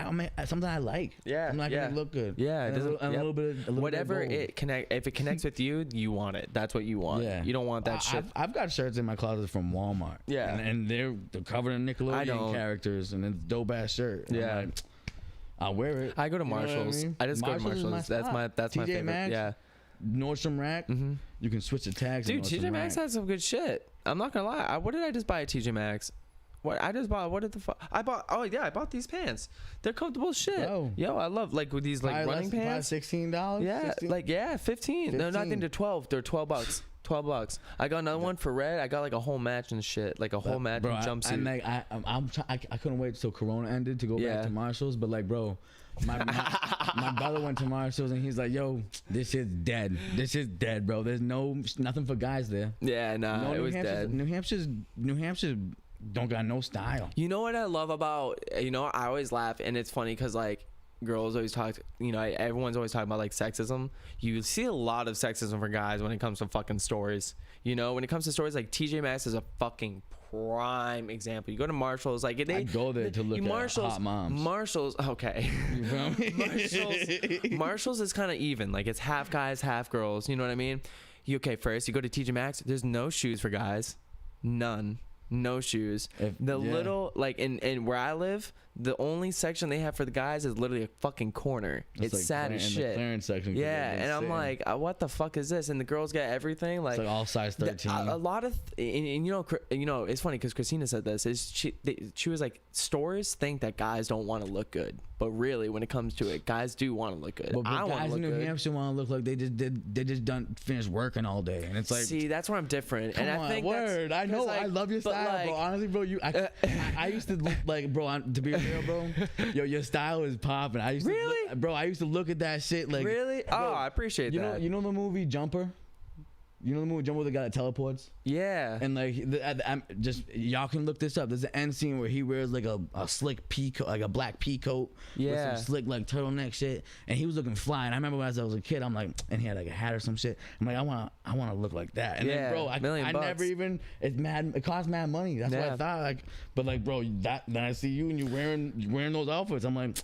something I like. Yeah, I'm not yeah. gonna look good. Yeah, it and doesn't. a little bit. Whatever bit bold. it connect. If it connects with you, you want it. That's what you want. Yeah. You don't want that shit. I've got shirts in my closet from Walmart. Yeah. and they're covered in Nickelodeon characters, and it's a dope ass shirt. And I'm Yeah. like, I'll wear it. I go to You know what I Marshalls. mean? I just go to is Marshalls. That's my TJ favorite. Maxx, Yeah. Nordstrom Rack. Mm-hmm. You can switch the tags. in Dude, Nordstrom TJ Maxx Rack. has some good shit. I'm not gonna lie. What did I just buy at TJ Maxx? What I just bought? What did the fuck? I bought. Oh yeah, I bought these pants. They're comfortable as shit. Bro. Yo, I love like with these like Probably running less than pants. $16. Yeah, 16? like 15. No, nothing 15. to 12. They're $12. $12. I got another one for red. I got like a whole match and shit, like a whole match Bro, and jumpsuit. And like I couldn't wait till Corona ended to go Yeah. back to Marshalls, but like, bro, my brother went to Marshalls and he's like, "Yo, this shit's dead. This is dead, bro. There's nothing for guys there. Yeah, nah, it was dead. New Hampshire's don't got no style. You know what I love about, you know, I always laugh, and it's funny because like girls always talk, you know, everyone's always talking about like sexism. You see a lot of sexism for guys when it comes to fucking stores. You know, when it comes to stores, like TJ Maxx is a fucking prime example. You go to Marshalls, like I go there to look at hot moms. Marshalls, okay. You feel me? Marshalls is kind of even. Like it's half guys, half girls. You know what I mean? First you go to TJ Maxx. There's no shoes for guys, none. No shoes. Little like in where I live, the only section they have for the guys is literally a fucking corner. It's like sad as in shit. the clearance section. 'Cause Yeah, they're and I'm sitting. like, what the fuck is this? And the girls get everything. Like, It's like all size 13. a lot of, and you know, it's funny because Christina said this. Is she was like, stores think that guys don't want to look good, but really, when it comes to it, guys do want to look good. But I want guys to in look New good. Hampshire want to look like they just done finished working all day, and it's like, See, that's where I'm different. come And on, I think word. I know, like, I love your but style, like, bro. Honestly, bro, I used to look like, bro. To be real, bro, yo, your style is popping. I used Really? to look, bro. I used to look at that shit like, really? bro, Oh, I appreciate that. You know the movie Jumper. You know the movie Jumper, the guy that teleports. Yeah. And like, I'm just y'all can look this up. There's an end scene where he wears like a slick pea coat, like a black pea coat with Yeah. some slick like turtleneck shit, and he was looking fly. And I remember as I was a kid, I'm like, and he had like a hat or some shit. I'm like, I want to look like that. And Yeah, then, bro, I $1,000,000 never even. It cost mad money. That's what Yeah. I thought. Like, but like, bro, then I see you and you wearing those outfits. I'm like.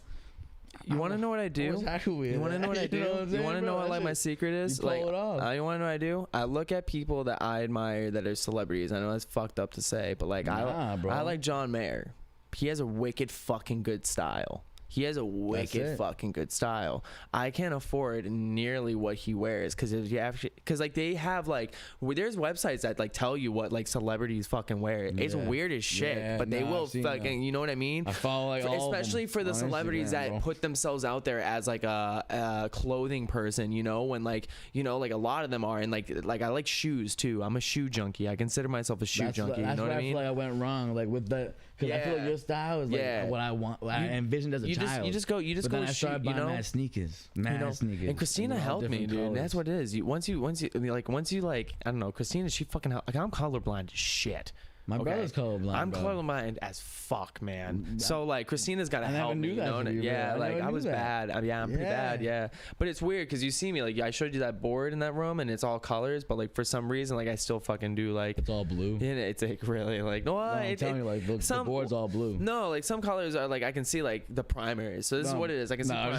You want to know what I do? You You want to know what I do? You want to know what like my secret is? You pull Like, it off. you want to know what I do? I look at people that I admire that are celebrities. I know that's fucked up to say, but like Nah, bro. I like John Mayer. He has a wicked fucking good style. He has a wicked fucking good style. I can't afford nearly what he wears because if you actually, because like they have like there's websites that like tell you what like celebrities fucking wear. It's Yeah. weird as shit, Yeah, but they nah, will I've seen fucking. that. You know what I mean? I follow like all of them Especially for the on celebrities Instagram, that bro. put themselves out there as like a clothing person, you know, when like, you know, like a lot of them are, and like I like shoes too. I'm a shoe junkie. I consider myself a shoe junkie. That's You know what where I mean? feel like I went wrong, like with the, because I feel like Yeah. your style is like Yeah. what I want, what I envisioned as a child. You just go but then I started you buying know. mad sneakers, You know, sneakers. and Christina they're all helped me, different dude. colors. That's what it is. Once you like, I don't know, Christina, she fucking like I'm colorblind as shit. My Okay? brother's colorblind. I'm bro. colorblind as fuck, man. So like Christina's got to I never help me. knew You that know? for you, Yeah, bro. I like never I knew was that. bad. I'm pretty bad. Yeah, but it's weird because you see me like I showed you that board in that room and it's all colors, but like for some reason like I still fucking do like. It's all blue. And it's like really like no, I'm telling you, like the board's all blue. No, like some colors are like I can see like the primaries. So this is No. what it is. I can see No,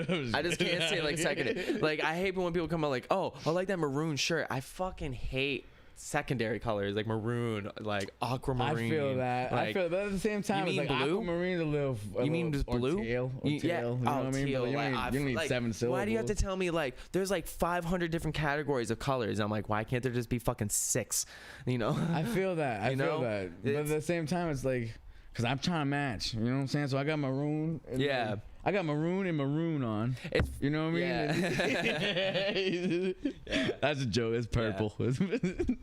primaries. I just can't see like secondary. Like I hate when people come out like, oh, I like that maroon shirt. I fucking hate secondary colors like maroon, like aquamarine. I feel that. Like, I feel that, but at the same time, mean it's like blue? aquamarine's a little. You mean just or blue? Teal, or Yeah. teal, you know what I mean? Teal. But Like, you need like, 7 syllables. why do you have to tell me like there's like 500 different categories of colors? I'm like, why can't there just be fucking 6? You know? I feel that. I You feel know? that. But at the same time, it's like, because I'm trying to match. You know what I'm saying? So I got maroon. And Yeah. like, I got maroon and maroon on. It's You know what I mean? That's a joke. It's purple.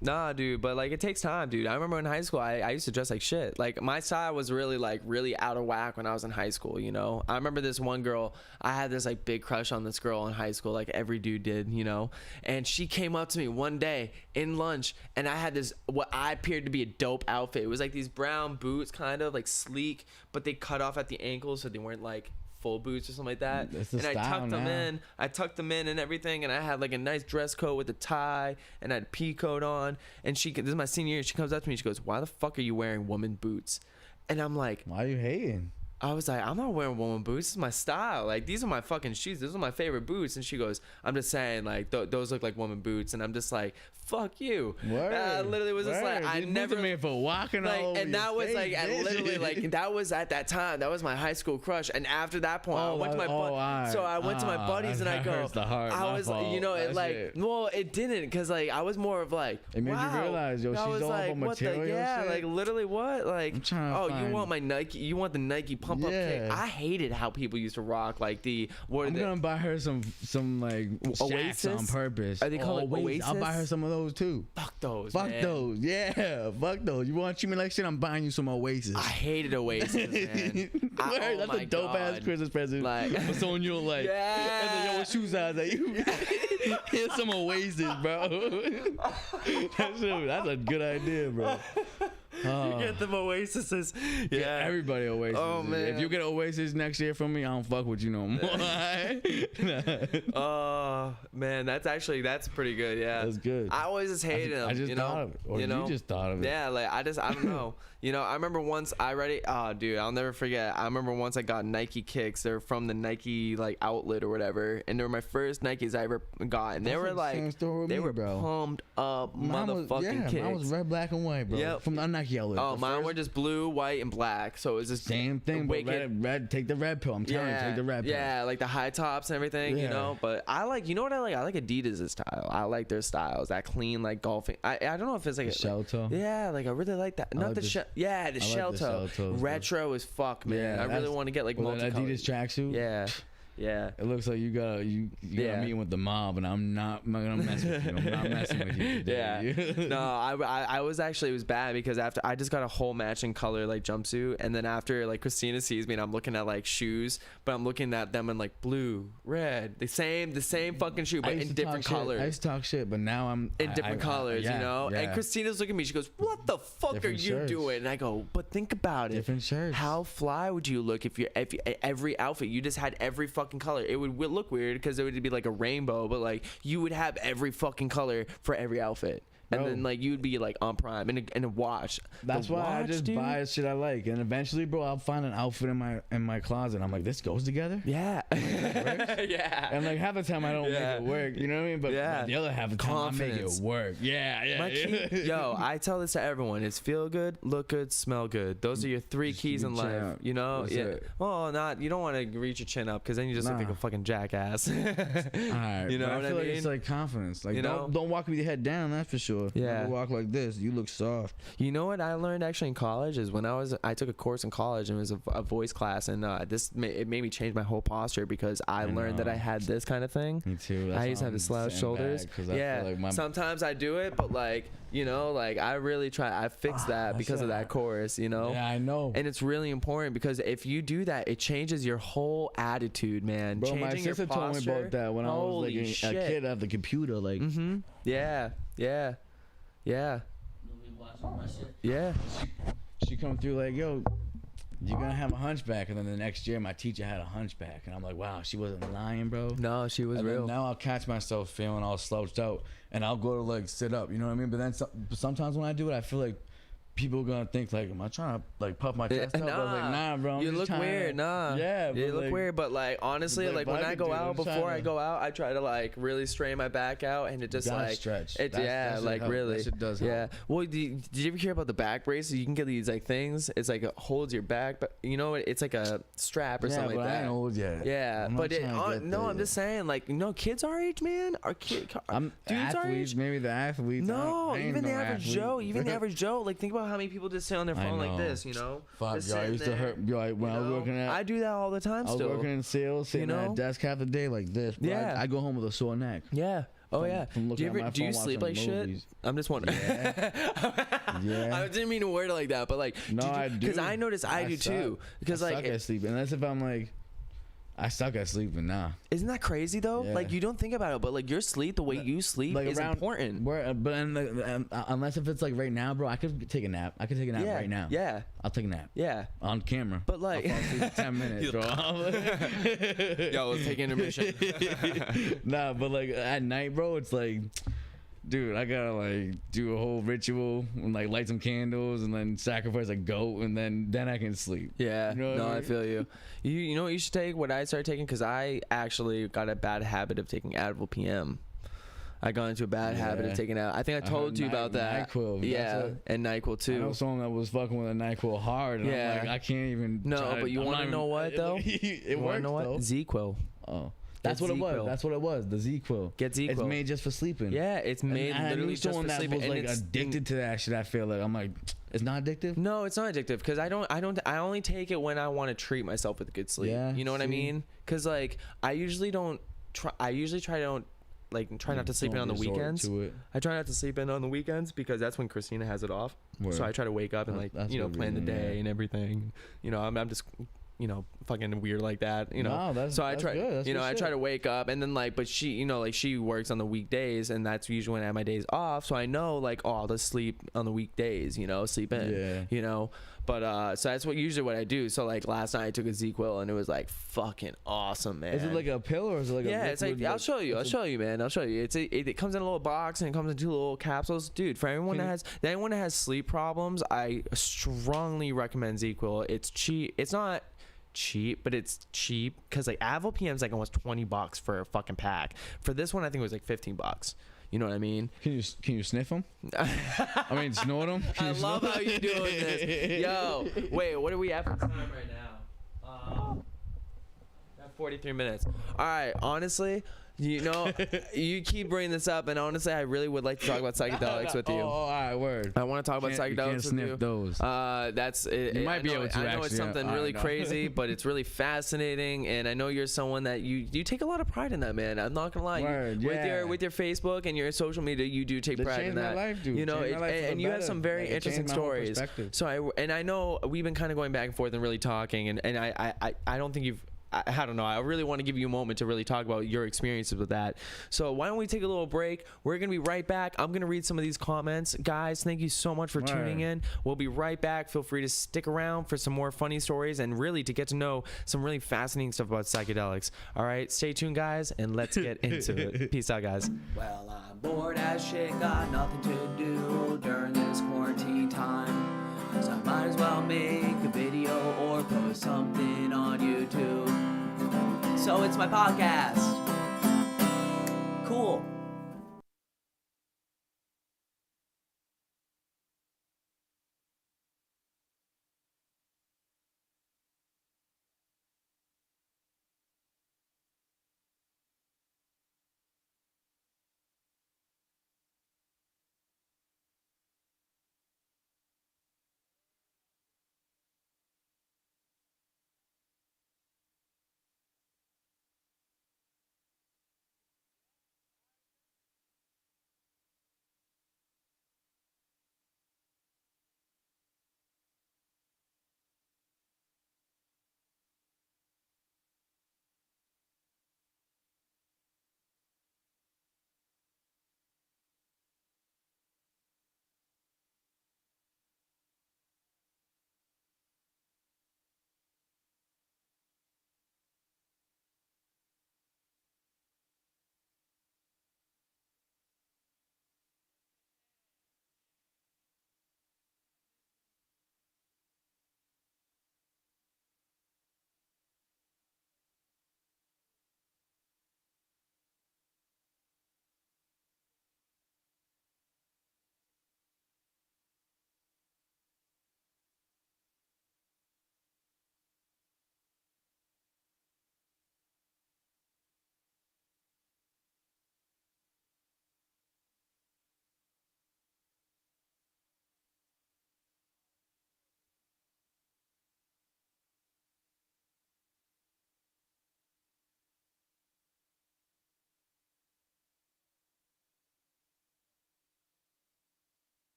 Nah, dude, but like it takes time, dude. I remember in high school, I used to dress like shit. Like my style was really out of whack when I was in high school, you know? I remember this one girl, I had this like big crush on this girl in high school, like every dude did, you know? And she came up to me one day in lunch and I had this, what I appeared to be a dope outfit. It was like these brown boots, kind of like sleek, but they cut off at the ankles so they weren't like full boots or something like that. That's the And I style tucked them now. in. I tucked them in and everything, and I had like a nice dress coat with a tie, and I had a pea coat on. And this is my senior year. She comes up to me, she goes, "Why the fuck are you wearing woman boots?" And I'm like, Why are you hating? I was like, I'm not wearing woman boots. This is my style. Like, these are my fucking shoes. These are my favorite boots. And she goes, I'm just saying, like, those look like woman boots. And I'm just like, fuck you. Word. I literally was just like, Word. I These boots never are made for walking like, all over and that your was face, like, I bitch. literally like, that was at that time. That was my high school crush. And after that point, I went to my alright. so I went to my buddies and I that go, hurts the heart. I My was like, you fault. know, it That like, shit. well, it didn't, because like I was more of like, It made you wow. realize, yo, I she's was all like, about what the, material yeah, shit. like literally what, like, I'm trying to oh, you find- want my Nike, you want the Nike pump up kick. Yeah. I hated how people used to rock like the what are I'm they? gonna buy her some like Oasis on Oasis? purpose. Are they called Oasis? I'll buy her some of those too. Fuck those. Fuck man. those. Yeah, fuck those. You want to treat me like shit? I'm buying you some Oasis. I hated Oasis, man. Word, Oh that's my a dope ass God. Christmas present. Like- for someone you'll like. Yeah. And then, yo, what shoe size are you? Here's some Oasis, bro. That's a good idea, bro. You get them Oasis. Yeah. Everybody Oasis. Oh, man. If you get Oasis next year from me, I don't fuck with you no more. Oh man, that's pretty good. Yeah, That's good. I always just hated them. I just you know? thought of it. Or you know? you just thought of it. Yeah, like I don't know. You know, I remember once dude, I'll never forget. I remember once I got Nike kicks. They're from the Nike like outlet or whatever, and they were my first Nikes I ever got, and they were like, they were pumped up motherfucking kicks. Mine was red, black, and white, bro. Yep. From the Nike outlet. Oh, mine were just blue, white, and black. So it was just same thing, but wicked. red. Take the red pill. I'm telling you, take the red pill. Yeah, like the high tops and everything, you know. But I like, you know what I like? I like Adidas' style. I like their styles, that clean like golfing. I don't know if it's like the shell toe. Yeah, like I really like that. Not the shell. Yeah, the shell toe. Retro as fuck, man. Yeah, I really want to get like multicolored. Adidas tracksuit. Yeah. Yeah. It looks like you got a meeting with the mob, and I'm not gonna mess with you. I'm not messing with you today. Yeah. No, I was actually, it was bad because after I just got a whole matching color like jumpsuit, and then after like Christina sees me and I'm looking at like shoes, but I'm looking at them in like blue, red, the same fucking shoe, but in different colors. I used to talk shit, but now I'm in different colors, you know. Yeah. And Christina's looking at me. She goes, "What the fuck different are you shirts. Doing?" And I go, "But think about it. Different shirts. How fly would you look if every outfit you just had every fucking color? It would look weird because it would be like a rainbow, but like you would have every fucking color for every outfit." And then like you'd be like on Prime and a watch. That's why I just buy shit I like, and eventually, bro, I'll find an outfit in my closet. I'm like, this goes together. Yeah. Yeah. And like half the time I don't make it work. You know what I mean? But the other half of the time I make it work. Yeah. Yo, I tell this to everyone: it's feel good, look good, smell good. Those are your three keys in life. You know? Well, you don't want to reach your chin up because then you just look like a fucking jackass. All right. You know what I mean? Like it's like confidence. Like don't walk with your head down. That's for sure. Yeah. You walk like this, you look soft. You know what I learned actually in college is when I took a course in college, and it was a voice class, and it made me change my whole posture because I learned that I had this kind of thing. Me too. I used to have the slouched shoulders. Sometimes I do it, but like, you know, like I really try. I fixed that because of that course, you know. Yeah, I know. And it's really important because if you do that, it changes your whole attitude, man. Bro, changing my sister your posture, told me about that when I was like a kid at the computer, like. Yeah. Yeah. Yeah. She come through like, yo, you're gonna have a hunchback, and then the next year my teacher had a hunchback, and I'm like, wow, she wasn't lying, bro. No, she was real. Now I'll catch myself feeling all slouched out, and I'll go to like sit up, you know what I mean? But then sometimes when I do it, I feel like people are gonna think like, am I trying to like puff my chest up? I was like, nah, bro. You look weird. Yeah, you look weird. But like honestly, like when I go out, before I go out, I try to like really strain my back out, and it just like stretch. Like really. That shit does help. Yeah. Well, did you ever hear about the back braces? You can get these like things. It's like it holds your back, but you know it's like a strap or something like that. I ain't old yet. Yeah, but I'm just saying, like, kids our age, man, dudes our age. Maybe the athletes. No, even the average Joe. Even the average Joe. Like, think about how many people just sit on their phone like this, you know? Fuck, yo, I used to hurt. Yo, when I was working at, I do that all the time. Still, I was working in sales, sitting at a desk half the day like this. Yeah, I go home with a sore neck. Yeah. Oh yeah. Do you sleep like shit? I'm just wondering. Yeah. I didn't mean to word it like that, but like, no, I do. Because I notice I do too. Because like, I suck at sleeping. Unless if I'm like, I suck at sleeping now. Isn't that crazy though? Yeah. Like you don't think about it, but like your sleep, the way you sleep like is important. But unless if it's like right now, bro, I could take a nap. I could take a nap right now. Yeah. I'll take a nap. Yeah. On camera. But like, I'll fall asleep in 10 minutes, bro. Yo, let's take intermission. Nah, but like at night, bro, it's like, dude, I gotta like do a whole ritual and like light some candles and then sacrifice a goat and then I can sleep. Yeah, you know what I mean? I feel you. You know what you should take? What I started taking, because I actually got a bad habit of taking Advil PM. I got into a bad habit of taking out. I think I told you about that. NyQuil. Yeah, and NyQuil too. I know someone that was fucking with a NyQuil hard. And I'm like, I can't even. No, but you want to know what though? It works though. ZQuil. Oh. That's what it was. That's what it was. The ZQuil. Get ZQuil. It's made just for sleeping. Yeah, it's made literally just for sleeping. And like addicted to that shit. I feel like I'm like, it's not addictive. No, it's not addictive because I only take it when I want to treat myself with good sleep. Yeah, you know what I mean? Because like I usually try not to sleep in on the weekends. I try not to sleep in on the weekends because that's when Christina has it off. Word. So I try to wake up and like plan the day and everything. You know, I'm just fucking weird like that, so I try, I try to wake up and then like, but she, she works on the weekdays and that's usually when I have my days off. So I know like, oh, I'll just sleep on the weekdays, sleep in, But so that's what I do. So like last night I took a ZQL and it was like fucking awesome, man. Is it like a pill or is it like a yeah, liquid? it's like I'll show you, man. I'll show you. It comes in a little box and it comes in 2 little capsules, dude. For anyone that has sleep problems, I strongly recommend ZQL. It's cheap. It's not cheap, but it's cheap because like Advil PM is like almost $20 for a fucking pack. For this one, I think it was like $15. You know what I mean? Can you sniff them? I mean, snort them. I love how you doing this. Yo, wait, what are we at for time right now? At 43 minutes. All right, honestly, you know, you keep bringing this up, and honestly, I really would like to talk about psychedelics with you. Oh, all right, word. I want to talk about psychedelics you can't with sniff you. those. That's it. You might be able to. I know actually, it's something yeah. really crazy, but it's really fascinating, and I know you're someone that you take a lot of pride in that, man. I'm not gonna lie. Word, yeah. With your Facebook and your social media, you do take pride in that. My life, dude. You know, and you have some very interesting stories. So I know we've been kind of going back and forth and really talking, and I don't think you've. I don't know. I really want to give you a moment to really talk about your experiences with that. So why don't we take a little break? We're going to be right back. I'm going to read some of these comments. Guys, thank you so much for tuning in. We'll be right back. Feel free to stick around for some more funny stories and really to get to know some really fascinating stuff about psychedelics. All right, stay tuned, guys, and let's get into it. Peace out, guys. Well, I'm bored as shit, got nothing to do during this quarantine time. So I might as well make a video or post something on YouTube. So it's my podcast. Cool.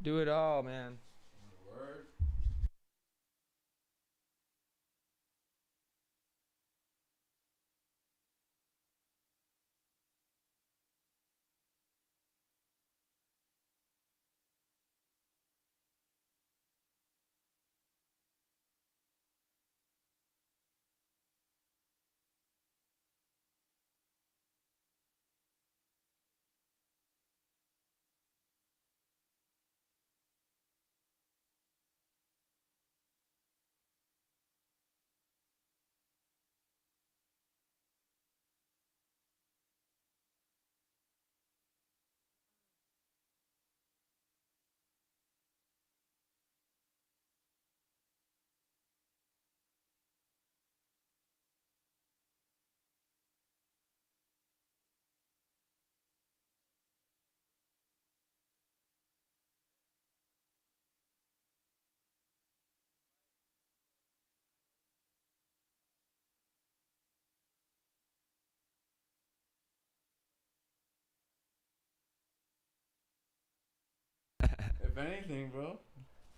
Do it all, man. If anything, bro.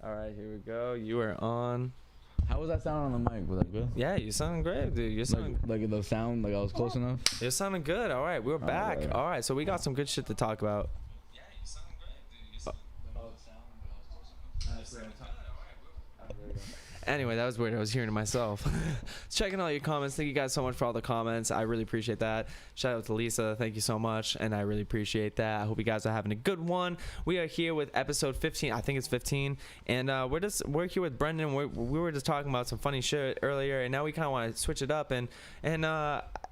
All right, here we go. You are on. How was that sound on the mic? Was that good? Yeah, you sound great, dude. You're sounding, Like the sound, like I was close enough. you're sounding good. All right, we're back. right. All right, so we got some good shit to talk about. Yeah, you sound great, dude. Anyway, that was weird. I was hearing it myself. Checking all your comments. Thank you guys so much for all the comments. I really appreciate that. Shout out to Lisa. Thank you so much. And I really appreciate that. I hope you guys are having a good one. We are here with episode 15. I think it's 15. And we're here with Brendon. We were just talking about some funny shit earlier. And now we kind of want to switch it up. And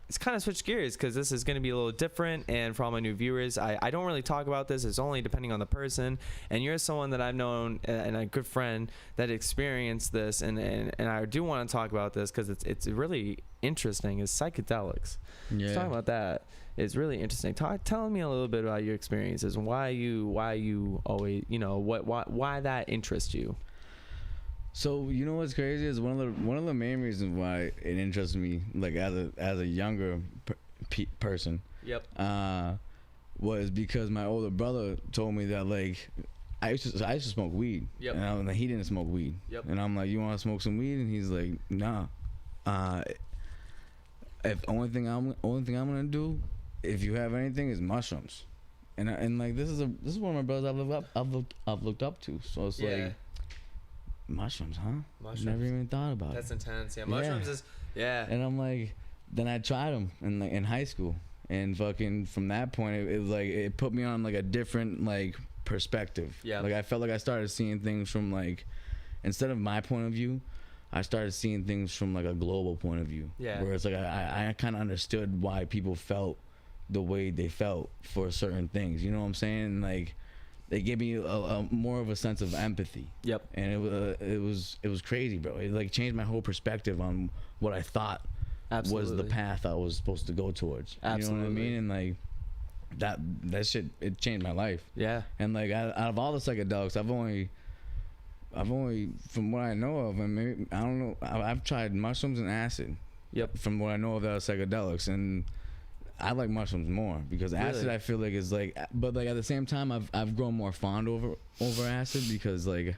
it's kind of switch gears because this is going to be a little different. And for all my new viewers, I don't really talk about this. It's only depending on the person. And you're someone that I've known and a good friend that experienced this. And I do want to talk about this because it's really interesting. Is psychedelics. Yeah. Let's talk about that. It's really interesting. Tell me a little bit about your experiences and why you always, why that interests you. So you know what's crazy is one of the main reasons why it interests me, like as a younger person. Yep. Was because my older brother told me that like I used to smoke weed. Yep. And I was like, he didn't smoke weed. Yep. And I'm like, you want to smoke some weed? And he's like, nah. If only thing I'm gonna do, if you have anything, is mushrooms. And like this is one of my brothers I've looked up to. So it's like. Mushrooms, huh? Mushrooms. Never even thought about it. That's intense. Yeah, mushrooms is And I'm like, then I tried them in high school, and fucking from that point, it was like it put me on like a different like perspective. Yeah. Like I felt like I started seeing things from like, instead of my point of view, I started seeing things from like a global point of view. Yeah. Where it's like I kind of understood why people felt the way they felt for certain things. You know what I'm saying? Like. They gave me a more of a sense of empathy. Yep. And it was crazy, bro. It like changed my whole perspective on what I thought was the path I was supposed to go towards. Absolutely. You know what I mean? And like that shit, it changed my life. Yeah. And like out of all the psychedelics, I've only from what I know of, and maybe I don't know, I've tried mushrooms and acid. Yep. From what I know of the psychedelics, and I like mushrooms more because acid I feel like is like, but like at the same time I've grown more fond over acid because like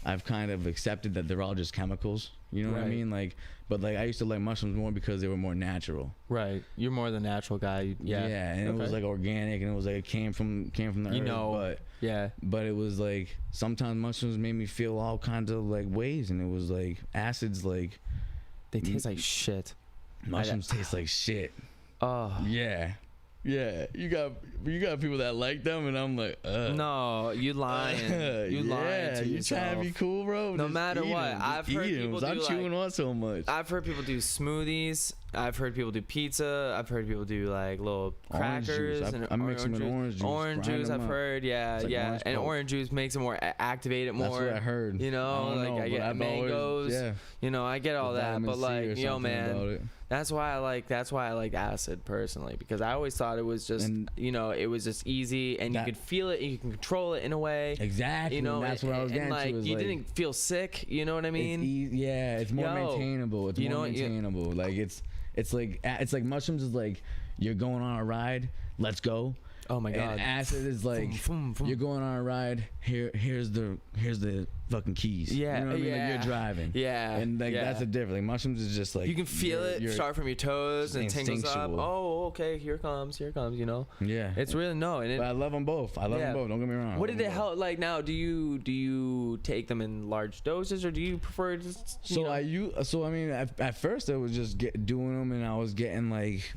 I've kind of accepted that they're all just chemicals. You know what I mean? Like, but like I used to like mushrooms more because they were more natural. Right. You're more the natural guy. Yeah. Yeah, and it was like organic, and it was like it came from the earth. But it was like sometimes mushrooms made me feel all kinds of like ways, and it was like acids like they taste like shit. Mushrooms taste like shit. Oh yeah, you got people that like them, and I'm like, no, you lying, you lying to you yourself. Trying to be cool, bro. No Just matter what, I've heard people Stop do chewing on so much. I've heard people do smoothies. I've heard people do pizza. I've heard people do like little crackers and I mix them in orange juice. Orange juice, I've heard, like and orange juice makes it more activated more. That's what I heard. You know, I get mangoes. You know, I get all that, but like, man. That's why I like acid personally, because I always thought it was just it was just easy, and you could feel it and you can control it in a way. Exactly. You know, that's what I was getting like, to. You didn't feel sick. You know what I mean? It's more maintainable. It's more maintainable. Like it's like mushrooms is like you're going on a ride. Let's go. Oh my god. And acid is like, Vroom, vroom. you're going on a ride. Here's the fucking keys. Yeah, you know what I mean? Like, yeah. you're driving. Yeah, and like yeah. that's the difference. Like mushrooms is just like You can feel it start from your toes and it's tingles up. instinctual. Oh, okay, here comes, you know. Yeah, It's really no, and but I love them both. I love them both. Don't get me wrong. What did it help? Like now, do you take them in large doses, or do you prefer just? I mean, at first I was just doing them, and I was getting like,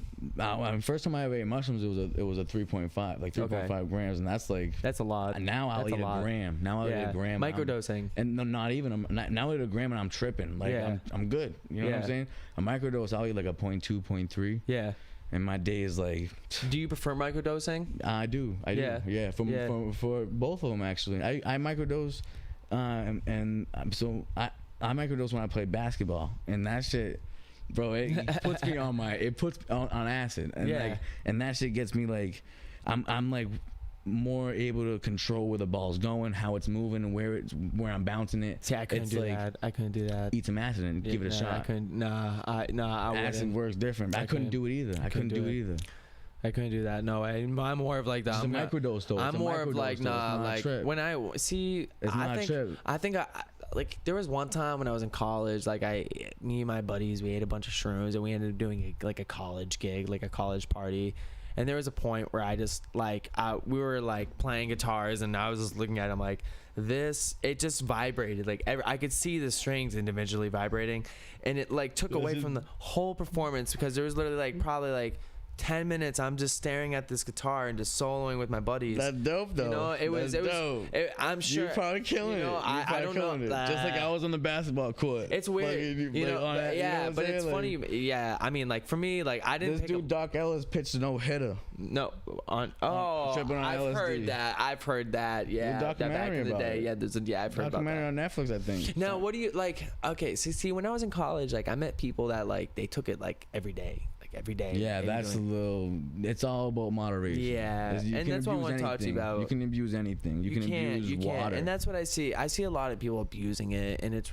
first time I ever ate mushrooms, it was a 3.5, like 3.5 grams, and that's like that's a lot. Now I'll eat a gram. Now I'll eat a gram. Microdosing. And no, not even. Now I eat a gram and I'm tripping. Like I'm good. You know what I'm saying? A microdose, I'll eat like a 0.2, 0.3. Yeah. And my day is like. Do you prefer microdosing? I do. Yeah. For both of them actually. I microdose, and so I microdose when I play basketball, and that shit. Bro, it puts me on on acid, and and that shit gets me like, I'm like more able to control where the ball's going, how it's moving, and where I'm bouncing it. See, I couldn't do that. I couldn't do that. Eat some acid and give it a shot. I couldn't. I acid wouldn't. works different. I couldn't do it either. I couldn't do it either. I couldn't do that. No, I'm more of like the. It's a microdose though. I'm more of like like when I see. It's not a trip. I think like there was one time when I was in college, like me and my buddies, we ate a bunch of shrooms and we ended up doing like a college gig, like a college party. And there was a point where I just like we were like playing guitars and I was just looking at him like it just vibrated, like I could see the strings individually vibrating, and it like took away from the whole performance, because there was literally like probably like 10 minutes I'm just staring at this guitar and just soloing with my buddies. That's dope though. You know, it was dope. I'm sure you're probably killing it. I don't know. Just like I was on the basketball court. It's weird, you know. But it's funny. Yeah, I mean, like for me, like I didn't. This dude Doc Ellis pitched a no hitter. No, I've heard that. I've heard that. Yeah, that back in the day. Yeah, I've heard about that. Documentary on Netflix, I think. Now, what do you like? Okay, see, when I was in college, like I met people that like they took it like every day. Yeah, that's a little. It's all about moderation. Yeah, and that's what I want to talk to you about. You can abuse anything. You can abuse water, and that's what I see. I see a lot of people abusing it, and it's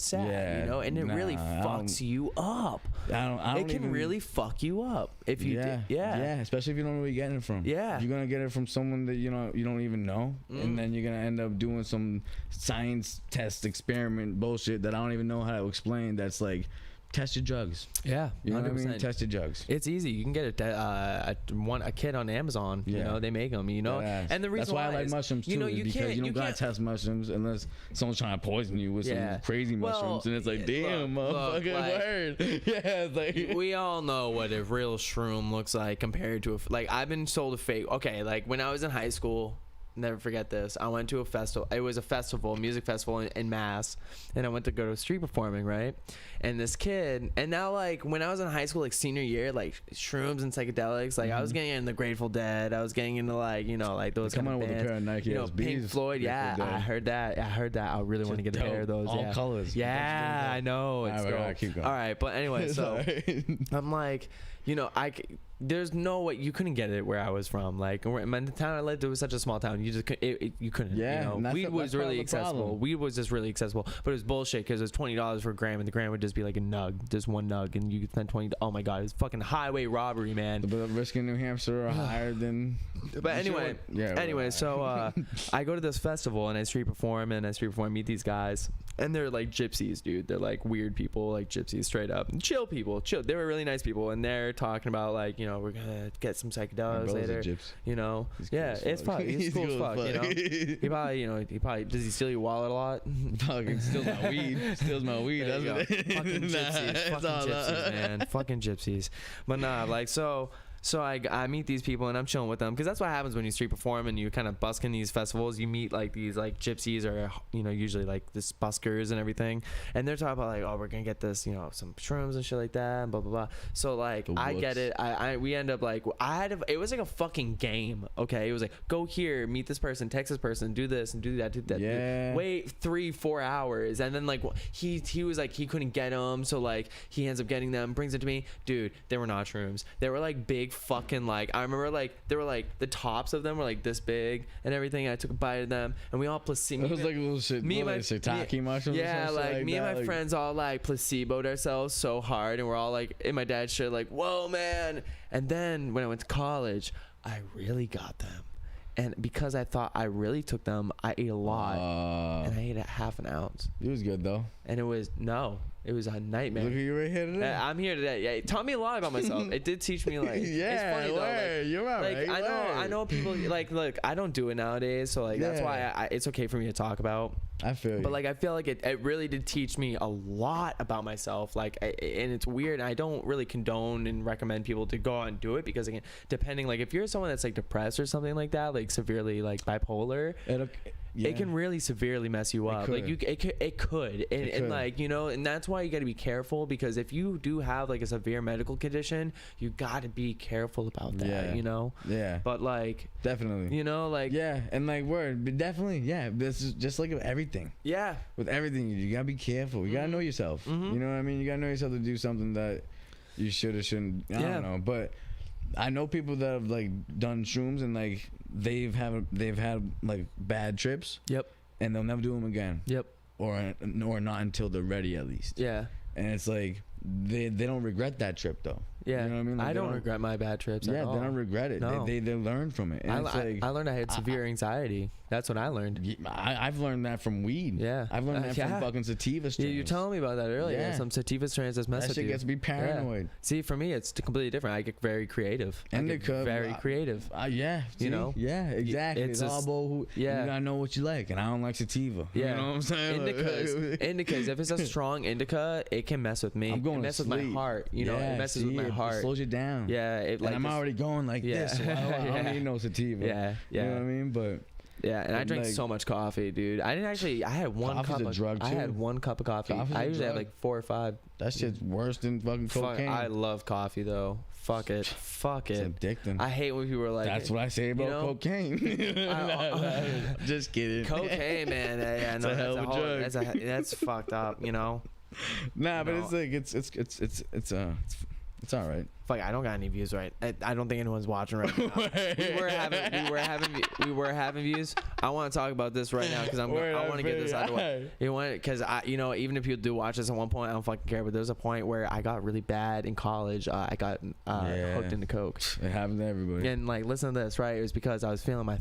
sad, you know, and it really fucks you up. It can really fuck you up if you. Yeah, especially if you don't know where you're getting it from. Yeah, you're gonna get it from someone that you don't even know, and then you're gonna end up doing some science test experiment bullshit that I don't even know how to explain. That's like. Test your drugs. Yeah, you know 100%. What I mean? Test your drugs. It's easy. You can get a kit on Amazon. You know, they make them. You know, and the reason that's why I like mushrooms too. Because you don't gotta test mushrooms unless someone's trying to poison you with some crazy mushrooms, and it's like, damn, motherfucking word. Yeah, it's like we all know what a real shroom looks like compared to I've been sold a fake. Okay, like when I was in high school. Never forget this. I went to a festival. It was a music festival in Mass, and I went to go to street performing, right? And this kid, and now like when I was in high school, like senior year, like shrooms and psychedelics, like I was getting into Grateful Dead. I was getting into like like those kind of bands. With a pair of Nike Pink Floyd. Yeah, I heard that. I really want to get a pair of those. All colors. Yeah, I know. It's dope. All right, but anyway, so I'm like, there's no way you couldn't get it where I was from. Like the town I lived, it was such a small town. You just you couldn't. Yeah, weed was really accessible. Weed was just really accessible, but it was bullshit because it was $20 for a gram, and the gram would just be like a nug, just one nug, and you could spend $20. Oh my god, it's fucking highway robbery, man. The risk in New Hampshire are higher than. But anyway, so I go to this festival and I street perform, meet these guys, and they're like gypsies, dude. They're like weird people, like gypsies, straight up, and chill people. They were really nice people, and they're talking about like we're gonna get some psychedelics later. It's probably cool as fuck. He probably does he steal your wallet a lot? Fucking steals my weed. Steals my weed. Doesn't it? Fucking gypsies, man. Fucking gypsies. But nah, like so I meet these people and I'm chilling with them, because that's what happens when you street perform and you kind of busk in these festivals. You meet like these like gypsies, or usually like this buskers and everything, and they're talking about like, oh, we're gonna get this some shrooms and shit like that and blah blah blah. So like I get it. We end up like it was like a fucking game. Okay, it was like, go here, meet this person, text this person, do this and do that, Yeah. Wait 3-4 hours, and then like he was like he couldn't get them, so like he ends up getting them, brings it to me. Dude, they were not shrooms. They were like big fucking like, I remember like they were like the tops of them were like this big and everything. I took a bite of them and we all placebo. It was like a little shit. Me and my shiitake mushrooms. Yeah, like me and my friends all like placeboed ourselves so hard, and we're all like in my dad's shit like, whoa man. And then when I went to college, I really got them. And because I thought I really took them, I ate a lot. And I ate a half an ounce. It was good though. And it was a nightmare. Look at you right here today. I'm here today. Yeah, it taught me a lot about myself. It did teach me like it's funny though. Like, you're all like right. I know people like look, I don't do it nowadays, so like that's why it's okay for me to talk about. I feel you. But like I feel like it really did teach me a lot about myself. Like and it's weird. I don't really condone and recommend people to go out and do it because again, depending like if you're someone that's like depressed or something like that, like severely like bipolar, it can really severely mess you up. Like it could. And like you know, and that's why you got to be careful because if you do have like a severe medical condition, you got to be careful about that. Yeah. You know. Yeah. But like definitely. You know, like and like but definitely, This is just like everything. Yeah. With everything, you gotta be careful. You gotta know yourself. You know what I mean? You gotta know yourself to do something that you should or shouldn't. I don't know, but I know people that have like done shrooms and like they've had like bad trips. Yep. And they'll never do them again. Yep. Or not until they're ready at least. Yeah. And it's like they don't regret that trip though. Yeah, you know what I mean? Like I don't regret my bad trips. At all. They don't regret it. No. They learn from it. And I learned I had severe anxiety. That's what I learned. I've learned that from weed. Yeah, I've learned that from fucking sativa strains. Yeah, you were telling me about that earlier. Yeah. Some sativa strains that's messed that with shit you. gets me paranoid. Yeah. See, for me, it's completely different. I get very creative. Indica, very creative. Yeah, see? You know. Yeah, exactly. It's all about you gotta know what you like, and I don't like sativa. Yeah, you know what I'm saying? Indicas. If it's a strong indica, it can mess with me. I'm going it messes to with sleep. my heart. You know, it messes with my heart. It slows you down. Yeah, and I'm already going like this. So I don't need no sativa. Yeah. You know what I mean? But yeah, and I drank so much coffee, dude. I didn't actually. I had one cup. I had 1 cup of coffee. I usually have like 4 or 5. That shit's worse than fucking cocaine. I love coffee though. Fuck it. Fuck it. It's addicting. I hate when people are like. That's what I say about cocaine. Just kidding. Cocaine, man. Yeah, it's a hell of a drug. That's fucked up. You know. Nah, but it's like it's all right. Fuck, I don't got any views right. I don't think anyone's watching right now. we were having views. I want to talk about this right now because I want to get this out of the way. You want because even if people do watch this at one point, I don't fucking care. But there's a point where I got really bad in college. I got hooked into coke. It happens to everybody. And like, listen to this, right? It was because I was failing my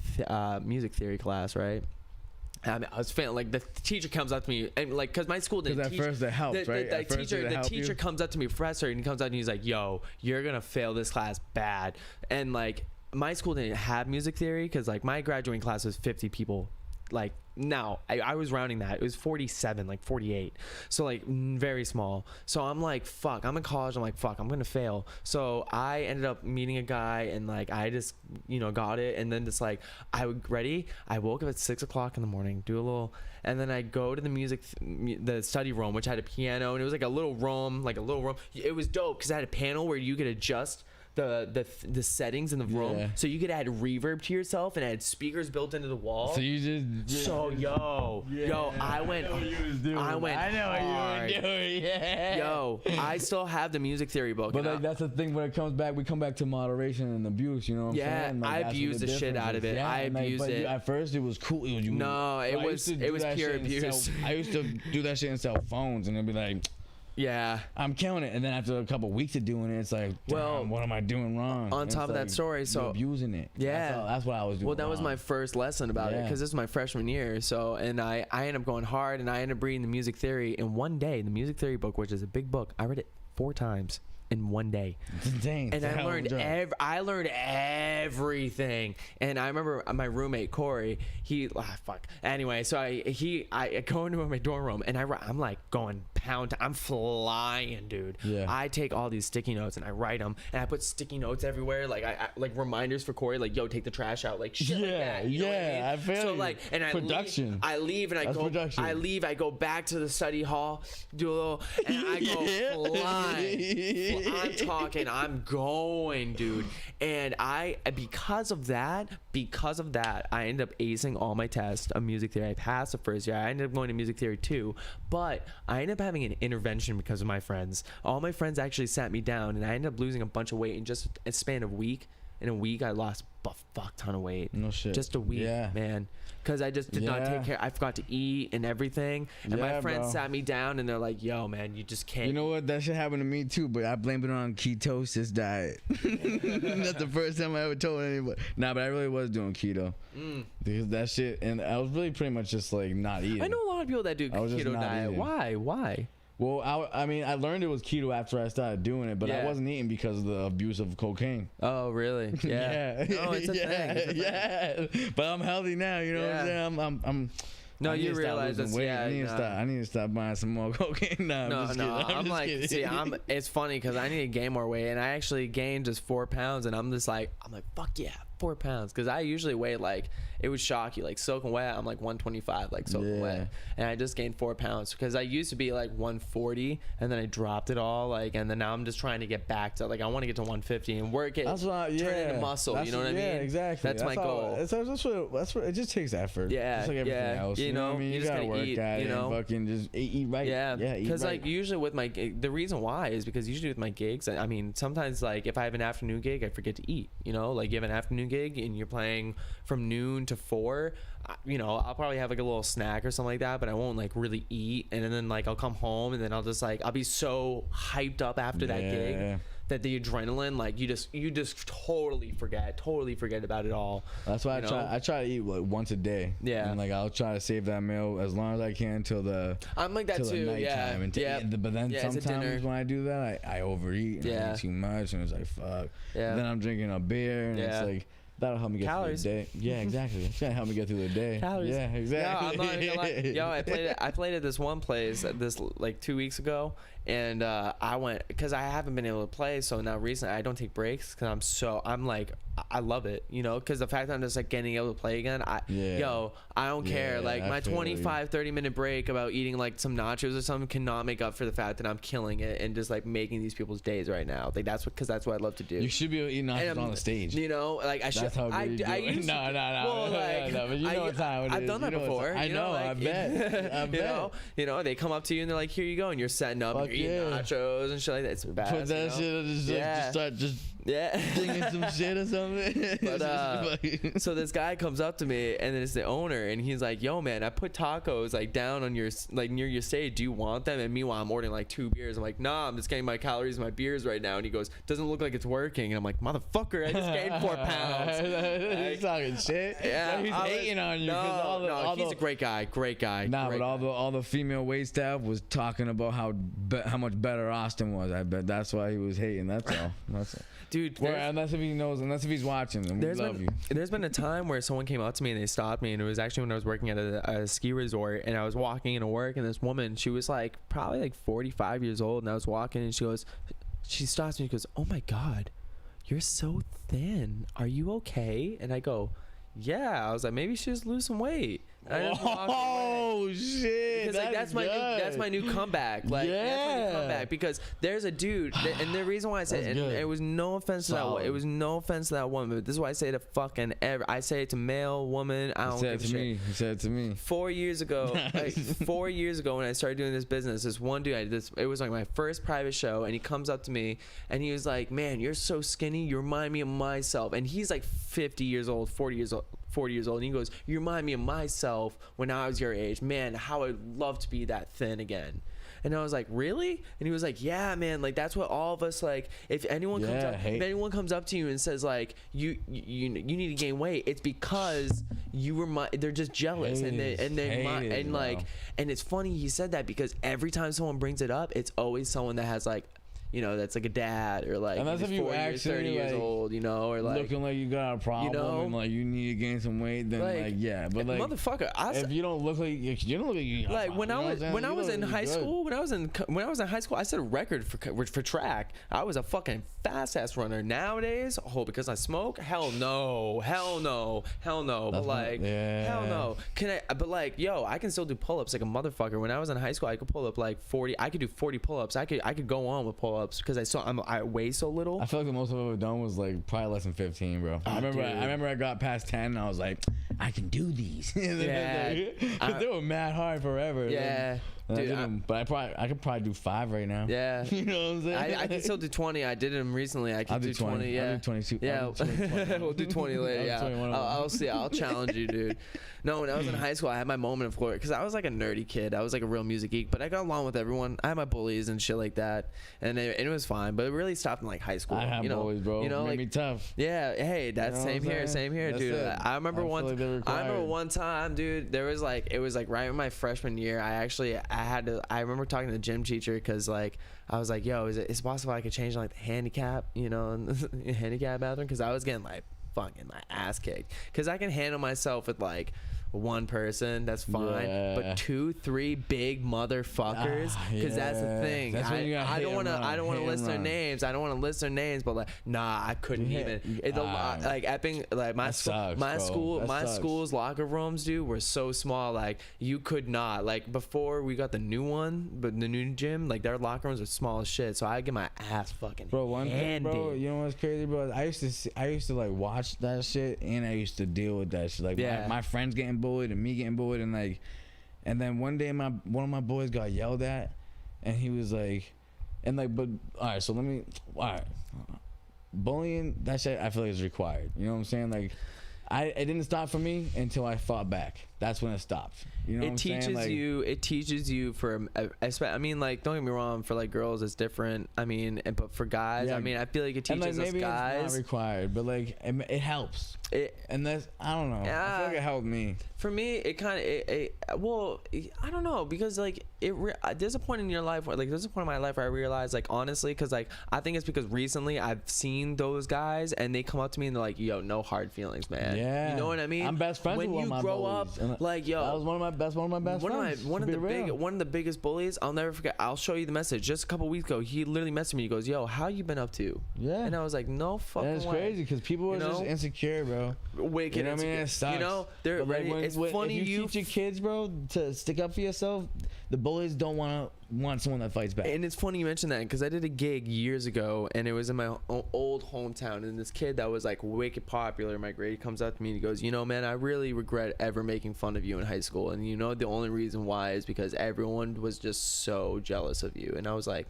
music theory class, right? I was feeling like the teacher comes up to me and like because my school didn't teach. At first it helped, right? The teacher comes up to me, professor, and he comes up and he's like, "Yo, you're gonna fail this class bad." And like my school didn't have music theory because like my graduating class was 50 people. Like now I was rounding that. It was 47, like 48. So like very small. So I'm like, fuck, I'm in college. I'm like, fuck, I'm going to fail. So I ended up meeting a guy and like, I just, got it. And then just like, I woke up at 6 o'clock in the morning, do a little, and then I go to the study room, which had a piano and it was like a little room. It was dope because I had a panel where you could adjust the settings in the room, so you could add reverb to yourself and add speakers built into the wall. So you just I went hard. Yo, I still have the music theory book. But like that's the thing when it comes back, we come back to moderation and abuse. You know what I'm saying? Like, I abused the shit out of it. I abused it. At first, it was cool. It was pure abuse. I used to do that shit and sell phones, and it'd be like. Yeah, I'm killing it, and then after a couple of weeks of doing it, it's like, damn, what am I doing wrong? On top of that story, so abusing it. Yeah, that's what I was doing. Well, that was my first lesson about it because this was my freshman year. So, and I ended up going hard, and I ended up reading the music theory in one day. The music theory book, which is a big book, I read it 4 times in one day. It's insane. And I learned everything. And I remember my roommate Corey. Anyway, so I go into my dorm room and I'm like going pound. I'm flying, dude. Yeah. I take all these sticky notes and I write them and I put sticky notes everywhere, like I like reminders for Corey, like yo, take the trash out, like shit like that. You know what I mean? I feel so you. like, and production. I leave and I That's go. Production. I leave. I go back to the study hall, do a little, and I go flying. I'm talking, I'm going, dude. And because of that, I ended up acing all my tests of music theory. I passed the first year. I ended up going to music theory 2, but I ended up having an intervention because of my friends. All my friends actually sat me down, and I ended up losing a bunch of weight in just a span of a week. in a week I lost a fuck ton of weight. No shit. Just a week, man. Because I just did not take care. I forgot to eat and everything. And my friends sat me down and they're like, yo, man, you just can't. You know what? That shit happened to me too, but I blame it on ketosis diet. That's the first time I ever told anybody. Nah, but I really was doing keto. Because that shit, and I was really pretty much just like not eating. I know a lot of people that do keto diet. Eating. Why? Well, I mean, I learned it was keto after I started doing it, but I wasn't eating because of the abuse of cocaine. Oh, really? Yeah. Oh, it's a thing. Yeah. But I'm healthy now. You know what I'm saying? I'm No, you realize that's I need to stop buying some more cocaine. Nah, I'm just kidding. See, it's funny because I need to gain more weight, and I actually gained just 4 pounds, and I'm like, fuck yeah, 4 pounds, because I usually weigh like, it would shock you, like soaking wet, I'm like 125, like soaking wet, and I just gained 4 pounds because I used to be like 140, and then I dropped it all, like, and then now I'm just trying to get back to, like, I want to get to 150 and work it, turn into muscle. You know what I mean? Yeah, exactly. That's my goal. That's what it just takes effort. Yeah, just like everything else. You know, what I mean? you You just gotta gotta work eat, at it and fucking just eat right. Yeah, because right. like usually with my the reason why is because usually with my gigs, I mean, sometimes like if I have an afternoon gig, I forget to eat. You know, like you have an afternoon gig and you're playing from noon to 4. You know, I'll probably have like a little snack or something like that, but I won't like really eat. And then like I'll come home and then I'll just like I'll be so hyped up after that gig that the adrenaline, like you just totally forget about it all. That's why I try to eat like once a day. Yeah, and like I'll try to save that meal as long as I can till the I'm like that too. But then sometimes when I do that, I overeat and I eat too much, and it's like fuck. Then I'm drinking a beer, and it's like. That'll help me get through the day. Yeah, exactly. It's gonna help me get through the day. Calories. Yeah, exactly. Yeah, I'm not even gonna lie. Yo, I played at this one place this like 2 weeks ago, and I went because I haven't been able to play. So now recently I don't take breaks because I'm like I love it, you know, because the fact that I'm just like getting able to play again. I don't care. Like my 25-30 minute break about eating like some nachos or something cannot make up for the fact that I'm killing it and just like making these people's days right now. Like that's what I love to do. You should be able to eat nachos on the stage. You know, like I should. That's how good you do it. No. Well, like, no, but you know what time it is. I've done that before. I know. I bet. I bet. You know, they come up to you and they're like, "Here you go," and you're setting up, and you're eating nachos and shit like that. It's bad. Put that shit. Just start singing some shit or something. But so this guy comes up to me and then it's the owner and he's like, yo man, I put tacos like down on your like near your stage, do you want them? And meanwhile I'm ordering like 2 beers. I'm like, nah, I'm just getting my calories and my beers right now. And he goes, doesn't look like it's working. And I'm like, motherfucker, I just gained 4 pounds. He's talking shit. Yeah, he's hating on you. No, he's a great guy. Nah, but all the female wait staff was talking about how much better Austin was. I bet that's why he was hating. That's all. Dude, unless if he knows, unless if he's watching, and we love you. There's been a time where someone came up to me and they stopped me, and it was actually when I was working at a ski resort, and I was walking into work, and this woman, she was like probably like 45 years old, and I was walking, and she stops me, she goes, "Oh my God, you're so thin. Are you okay?" And I go, "Yeah." I was like, maybe she just lose some weight. Oh shit! Because like that's my new comeback. Like that's my new comeback because there's a dude, and the reason why I say it, and it was no offense to that. It was no offense to that woman. But this is why I say it to fucking I say it to male, woman. I don't give a shit. He said it to me. 4 years ago, like 4 years ago when I started doing this business, this one dude, it was like my first private show, and he comes up to me and he was like, "Man, you're so skinny. You remind me of myself." And he's like 50 years old, 40 years old, and he goes, "You remind me of myself when I was your age. Man, how I'd love to be that thin again." And I was like, "Really?" And he was like, "Yeah, man, like that's what all of us like. If anyone comes up to you and says like you need to gain weight, it's because they're just jealous and it's funny he said that because every time someone brings it up, it's always someone that has like, you know, that's like a dad or like, and that's if you 30 years old, you know, or like looking like you got a problem, you know, and like you need to gain some weight, then like yeah, but like motherfucker, if you don't look like you like when I was in high school, I set a record for track. I was a fucking fast ass runner. Nowadays, because I smoke, hell no. But like, hell no. But like, yo, I can still do pull-ups like a motherfucker. When I was in high school, I could pull up like 40. I could do 40 pull-ups. I could go on with pull-ups because I weigh so little. I feel like the most I've ever done was like probably less than 15, bro. I remember I got past 10 and I was like, I can do these. Yeah. Because they were mad hard forever. Yeah. And Dude, I did 'em, but I could probably do 5 right now. Yeah. You know what I'm saying? I can still do 20. I did them recently. I can I'll do 20. Yeah. I'll do 22. Yeah, I'll do 20. we'll do 20 later. I'll do Yeah, 21. I'll see. I'll challenge you, dude. No, when I was in high school, I had my moment of glory because I was like a nerdy kid. I was like a real music geek, but I got along with everyone. I had my bullies and shit like that, and it was fine. But it really stopped in like high school. I have bullies, bro. You know, Made like me tough. yeah. Hey, that's You know same what I'm here. saying? Same here, That's dude. it. I remember I feel like they're I remember required. one time, dude. There was like it was like right in my freshman year. I remember talking to the gym teacher because like I was like, yo, is it possible I could change like the handicap, you know, in the handicap bathroom? Because I was getting like fucking my ass kicked. Because I can handle myself with like one person, that's fine, Yeah. but 2, 3 big motherfuckers, because that's the yeah. thing. That's when you gotta I hit don't want to. 'em run, I don't want to hit 'em list their run. names. I don't want to list their names, but like, nah, I couldn't Yeah, even. It's a lot. Like Epping, like my That school, sucks, bro. That my sucks. school's locker rooms, dude, were so small. Like you could not. Like before we got the new one, but the new gym, like their locker rooms are small as shit. So I get my ass fucking Bro, one thing, handed. bro, you know what's crazy, bro? I used to like watch that shit, and I used to deal with that shit. Like Yeah. my friends getting bullied and me getting bullied, and like, and then one day one of my boys got yelled at, and he was like, and like, but all right, so all right, bullying, that shit I feel like is required. You know what I'm saying? Like, it didn't stop for me until I fought back. That's when it stopped. You know what I'm saying? Like, It teaches you for. I mean, like, don't get me wrong. For like girls, it's different. I mean, but for guys, Yeah. I mean, I feel like it and teaches like us maybe it's guys. not required, but like it helps. And that's, I don't know. I Yeah. feel like it helped me. For me, it kind of well, I don't know, because like there's a point in your life where like there's a point in my life where I realized, like, honestly, because like I think it's because recently I've seen those guys and they come up to me and they're like, yo, no hard feelings, man. Yeah. You know what I mean? I'm best friends when with you one of my grow bullies. up, And like, yo, that was one of my best friends. one of the biggest bullies. I'll never forget. I'll show you the message. Just a couple weeks ago, he literally messaged me. He goes, yo, how you been up to? Yeah. And I was like, no fucking And it's way. crazy because people are You just know? insecure, bro. Wicked You know what I mean? insecure. It sucks. You know, they're But, like, ready. It's funny if you teach your kids, bro, to stick up for yourself. The bullies don't want someone that fights back. And it's funny you mention that because I did a gig years ago and it was in my old hometown, and this kid that was like wicked popular in my grade comes up to me and he goes, you know, man, I really regret ever making fun of you in high school, and you know the only reason why is because everyone was just so jealous of you. And I was like,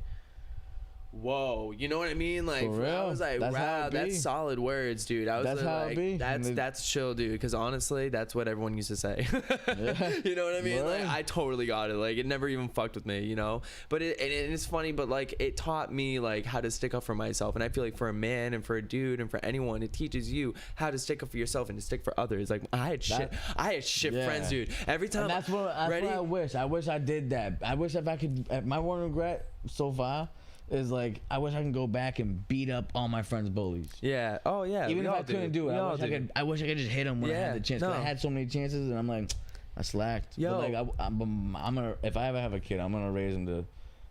whoa, you know what I mean? Like, For real? I was like, That's how wow, it be. that's solid words, dude. I was That's how it like, be. that's chill, dude. Because honestly, that's what everyone used to say. Yeah. You know what I mean? Like, Right. I totally got it. Like, it never even fucked with me, you know. But it's funny, but like, it taught me like how to stick up for myself. And I feel like for a man and for a dude and for anyone, it teaches you how to stick up for yourself and to stick for others. Like, I had shit Yeah. friends, dude. Every time. And that's what I wish. I wish I did that. I wish if I could. My one regret so far is like I wish I can go back and beat up all my friends' bullies. Yeah. Oh yeah. Even we if all I couldn't do it, We I all wish I do. could. I wish I could just hit them when I Yeah, had the chance. 'Cause no. I had so many chances, and I'm like, I slacked. Yo. But like I'm gonna, if I ever have a kid, I'm gonna raise him to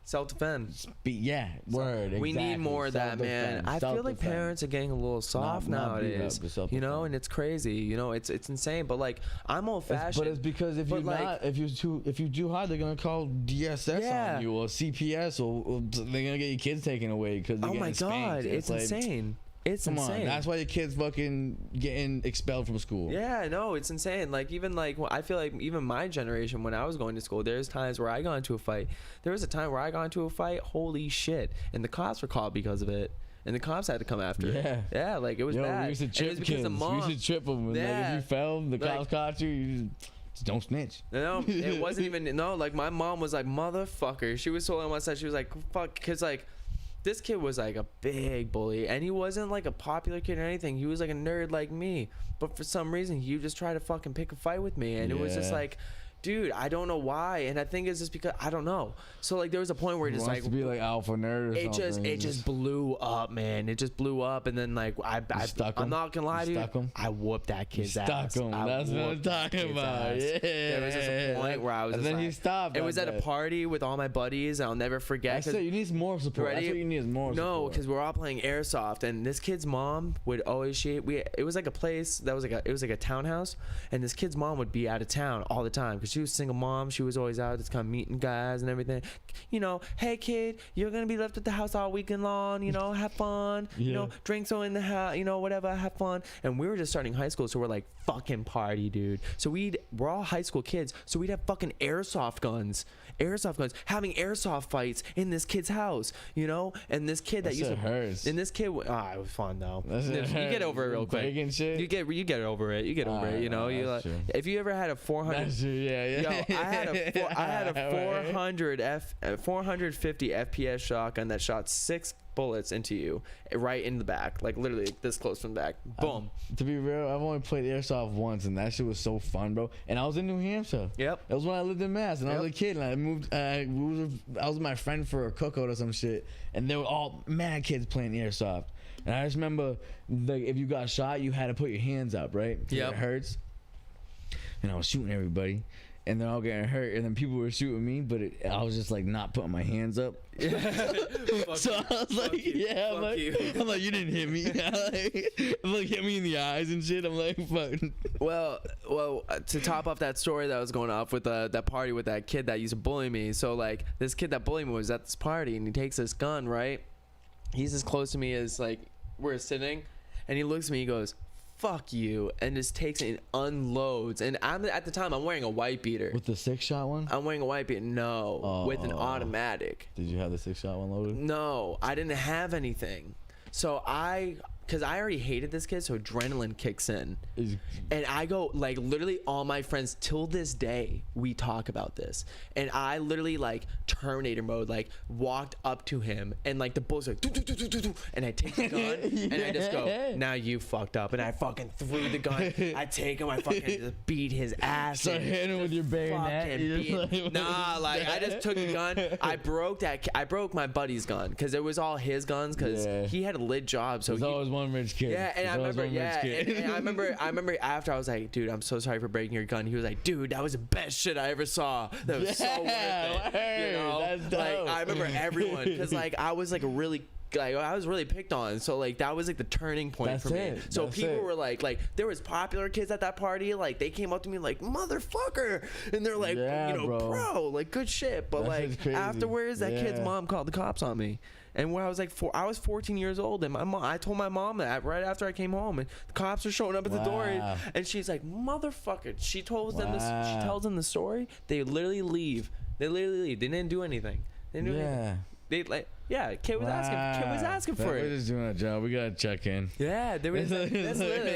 Self-defense. be. Yeah, word. We need exactly. more of that, man. Self-defense, I feel like self-defense. parents are getting a little soft Not beat up, nowadays. but self-defense. You know, and it's crazy. You know, it's insane. But like, I'm old-fashioned. But it's because if But, you like- not, if you too hard, they're gonna call DSS Yeah. on you or CPS, or they're gonna get your kids taken away because they're Oh my getting spanked. god, it's like, insane. It's Come insane. on, that's why your kids fucking getting expelled from school. Yeah, no, it's insane. Like, even like, I feel like even my generation, when I was going to school, there's times where I got into a fight. There was a time where I got into a fight. Holy shit! And the cops were called because of it. And the cops had to come after Yeah. it. Yeah, like, it was Yo, bad. we used to And it trip was because kids. the mom. We used to trip them. Like, Yeah. if you fell, the Like- cops caught you. You just don't snitch. No, it wasn't even. No, like, my mom was like, motherfucker. She was totally on my side. She was like, fuck, because like, this kid was like a big bully, and he wasn't like a popular kid or anything. He was like a nerd like me, but for some reason he just tried to fucking pick a fight with me, and it was just Yeah. like, dude, I don't know why. And I think it's just because I don't know. So like, there was a point where it just Wants like to be like alpha nerd or something. it just blew up, man. It just blew up, and then like stuck I'm him? not gonna lie You to you, stuck him? I whooped that kid's Stuck ass. him. I That's what I'm whooped that talking kid's about. ass. Yeah. There was just a point where I was And just then he like- stopped. It was at a that. party with all my buddies. I'll never forget. That's it. You need more support. Ready? That's what you need is more support. No, because we're all playing airsoft, and this kid's mom would always it was like a place that was like it was like a townhouse, and this kid's mom would be out of town all the time because she was a single mom. She was always out just kind of meeting guys and everything. You know, hey kid, you're gonna be left at the house all weekend long. You know, have fun. You know, drinks are in the house. You know, whatever, have fun. And we were just starting high school, so we're like, fucking party, dude. So we're all high school kids, so we'd have fucking airsoft guns, having airsoft fights in this kid's house, you know. And this kid that used to hurts. And this kid, it was fun though. You get over it real quick. Shit. You get over it. You get over it. You know, you like, if you ever had a 400. That's true. Yeah. Yo, I had a 450 FPS shotgun that shot 6 bullets into you right in the back, like literally this close from the back. Boom. To be real, I've only played airsoft once, and that shit was so fun, bro. And I was in New Hampshire. Yep. It was when I lived in Mass, and I was a kid, and I moved. I was with my friend for a cookout or some shit, and they were all mad kids playing airsoft. And I just remember, like, if you got shot, you had to put your hands up, right? Yeah. It hurts. And I was shooting everybody, and they're all getting hurt, and then people were shooting me, but I was just like not putting my hands up. So I was like, I'm like, you didn't hit me. I'm like, hit me in the eyes and shit. I'm like, fuck. Well, to top off that story that was going off with that party with that kid that used to bully me. So like, this kid that bullied me was at this party, and he takes this gun, right? He's as close to me as like we're sitting, and he looks at me, he goes, fuck you, and just takes it and unloads. And at the time I'm wearing a white beater. With the 6-shot one? I'm wearing a white beater. No, with an automatic. Did you have the 6-shot one loaded? No, I didn't have anything. So because I already hated this kid, so adrenaline kicks in. And I go, like, literally all my friends, till this day, we talk about this. And I literally, like, Terminator mode, like, walked up to him, and, like, the bullets like, and I take the gun, and I just go, now you fucked up. And I fucking threw the gun. I take him, I fucking just beat his ass. So hit him with your bayonet? Nah, like, I just took the gun. I broke my buddy's gun, because it was all his guns, because he had a lit job. So there's always one rich kid. Yeah, and I remember, and I remember after I was like, dude, I'm so sorry for breaking your gun. He was like, dude, that was the best shit I ever saw. That was so worth it. You know, that's dope. Like, I remember everyone, because like I was like I was really picked on, so like that was like the turning point for me. So people were like there was popular kids at that party, like they came up to me like, motherfucker, and they're like, you know, bro, like good shit. But like afterwards, that kid's mom called the cops on me. And when I was like I was 14 years old, and I told my mom that right after I came home, and the cops are showing up at the door, and she's like, motherfucker. She tells them this. She tells them the story. They literally leave. They didn't do anything. They didn't do anything. They like. Yeah, kid was asking for it. We're just doing our job. We gotta check in. Yeah, they were just like, that's literally,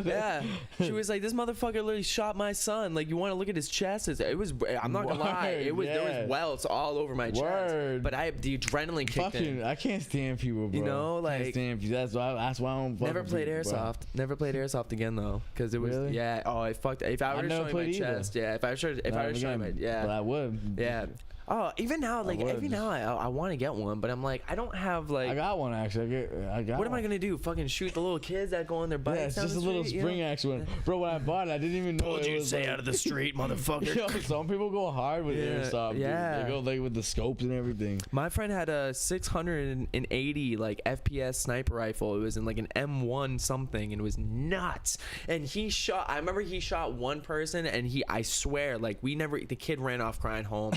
yeah. She was like, this motherfucker literally shot my son. Like, you want to look at his chest? It was. I'm not gonna lie. There was welts all over my chest. But the adrenaline kicked in. I can't stand people, bro. You know, like, can't stand people. That's why I don't. Never played airsoft. Bro. Never played airsoft again though, because it was Oh, I fucked. If I were to show you my chest, if I were to show you my, But I would. Yeah. Oh, even now, like I want to get one, but I'm like, I don't have like. I got one actually. I got. What am I gonna do? Fucking shoot the little kids that go on their bikes? Yeah, it's down just the a little street, spring action one, bro. When I bought it, I didn't even know. Told you to stay out of the street, motherfucker. Yo, some people go hard with airsoft. Yeah, dude. They go like with the scopes and everything. My friend had a 680 like FPS sniper rifle. It was in like an M1 something, and it was nuts. And he shot. I remember he shot one person, and I swear, like the kid ran off crying home.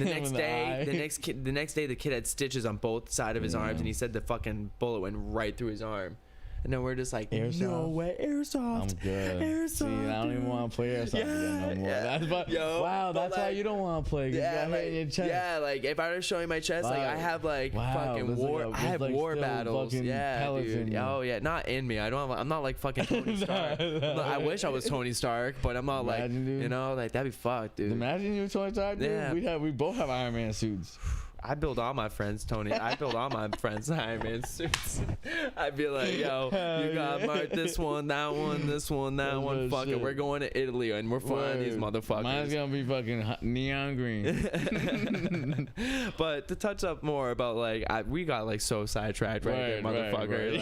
The next day. The next day, the kid had stitches on both sides of his arms, and he said the fucking bullet went right through his arm. And then we're just like, airsoft? No way, airsoft. I'm good. Airsoft. See, I don't even want to play airsoft again no more. That's why you don't want to play. Yeah, like if I were to show you my chest, like I have like fucking war. I have war battles. Yeah, dude. Oh yeah, not in me. I'm not like fucking Tony Stark. I wish I was Tony Stark, but I'm not like, you know, like that'd be fucked, dude. Imagine you were Tony Stark, dude. Yeah. We both have Iron Man suits. I build all my friends, Tony. I build all my friends Iron Man suits. I'd be like, yo, you got Mark this one, that one, this one, that one. Fuck it, we're going to Italy and we're flying these motherfuckers. Mine's gonna be fucking neon green. But to touch up more about like, we got like so sidetracked there, motherfucker.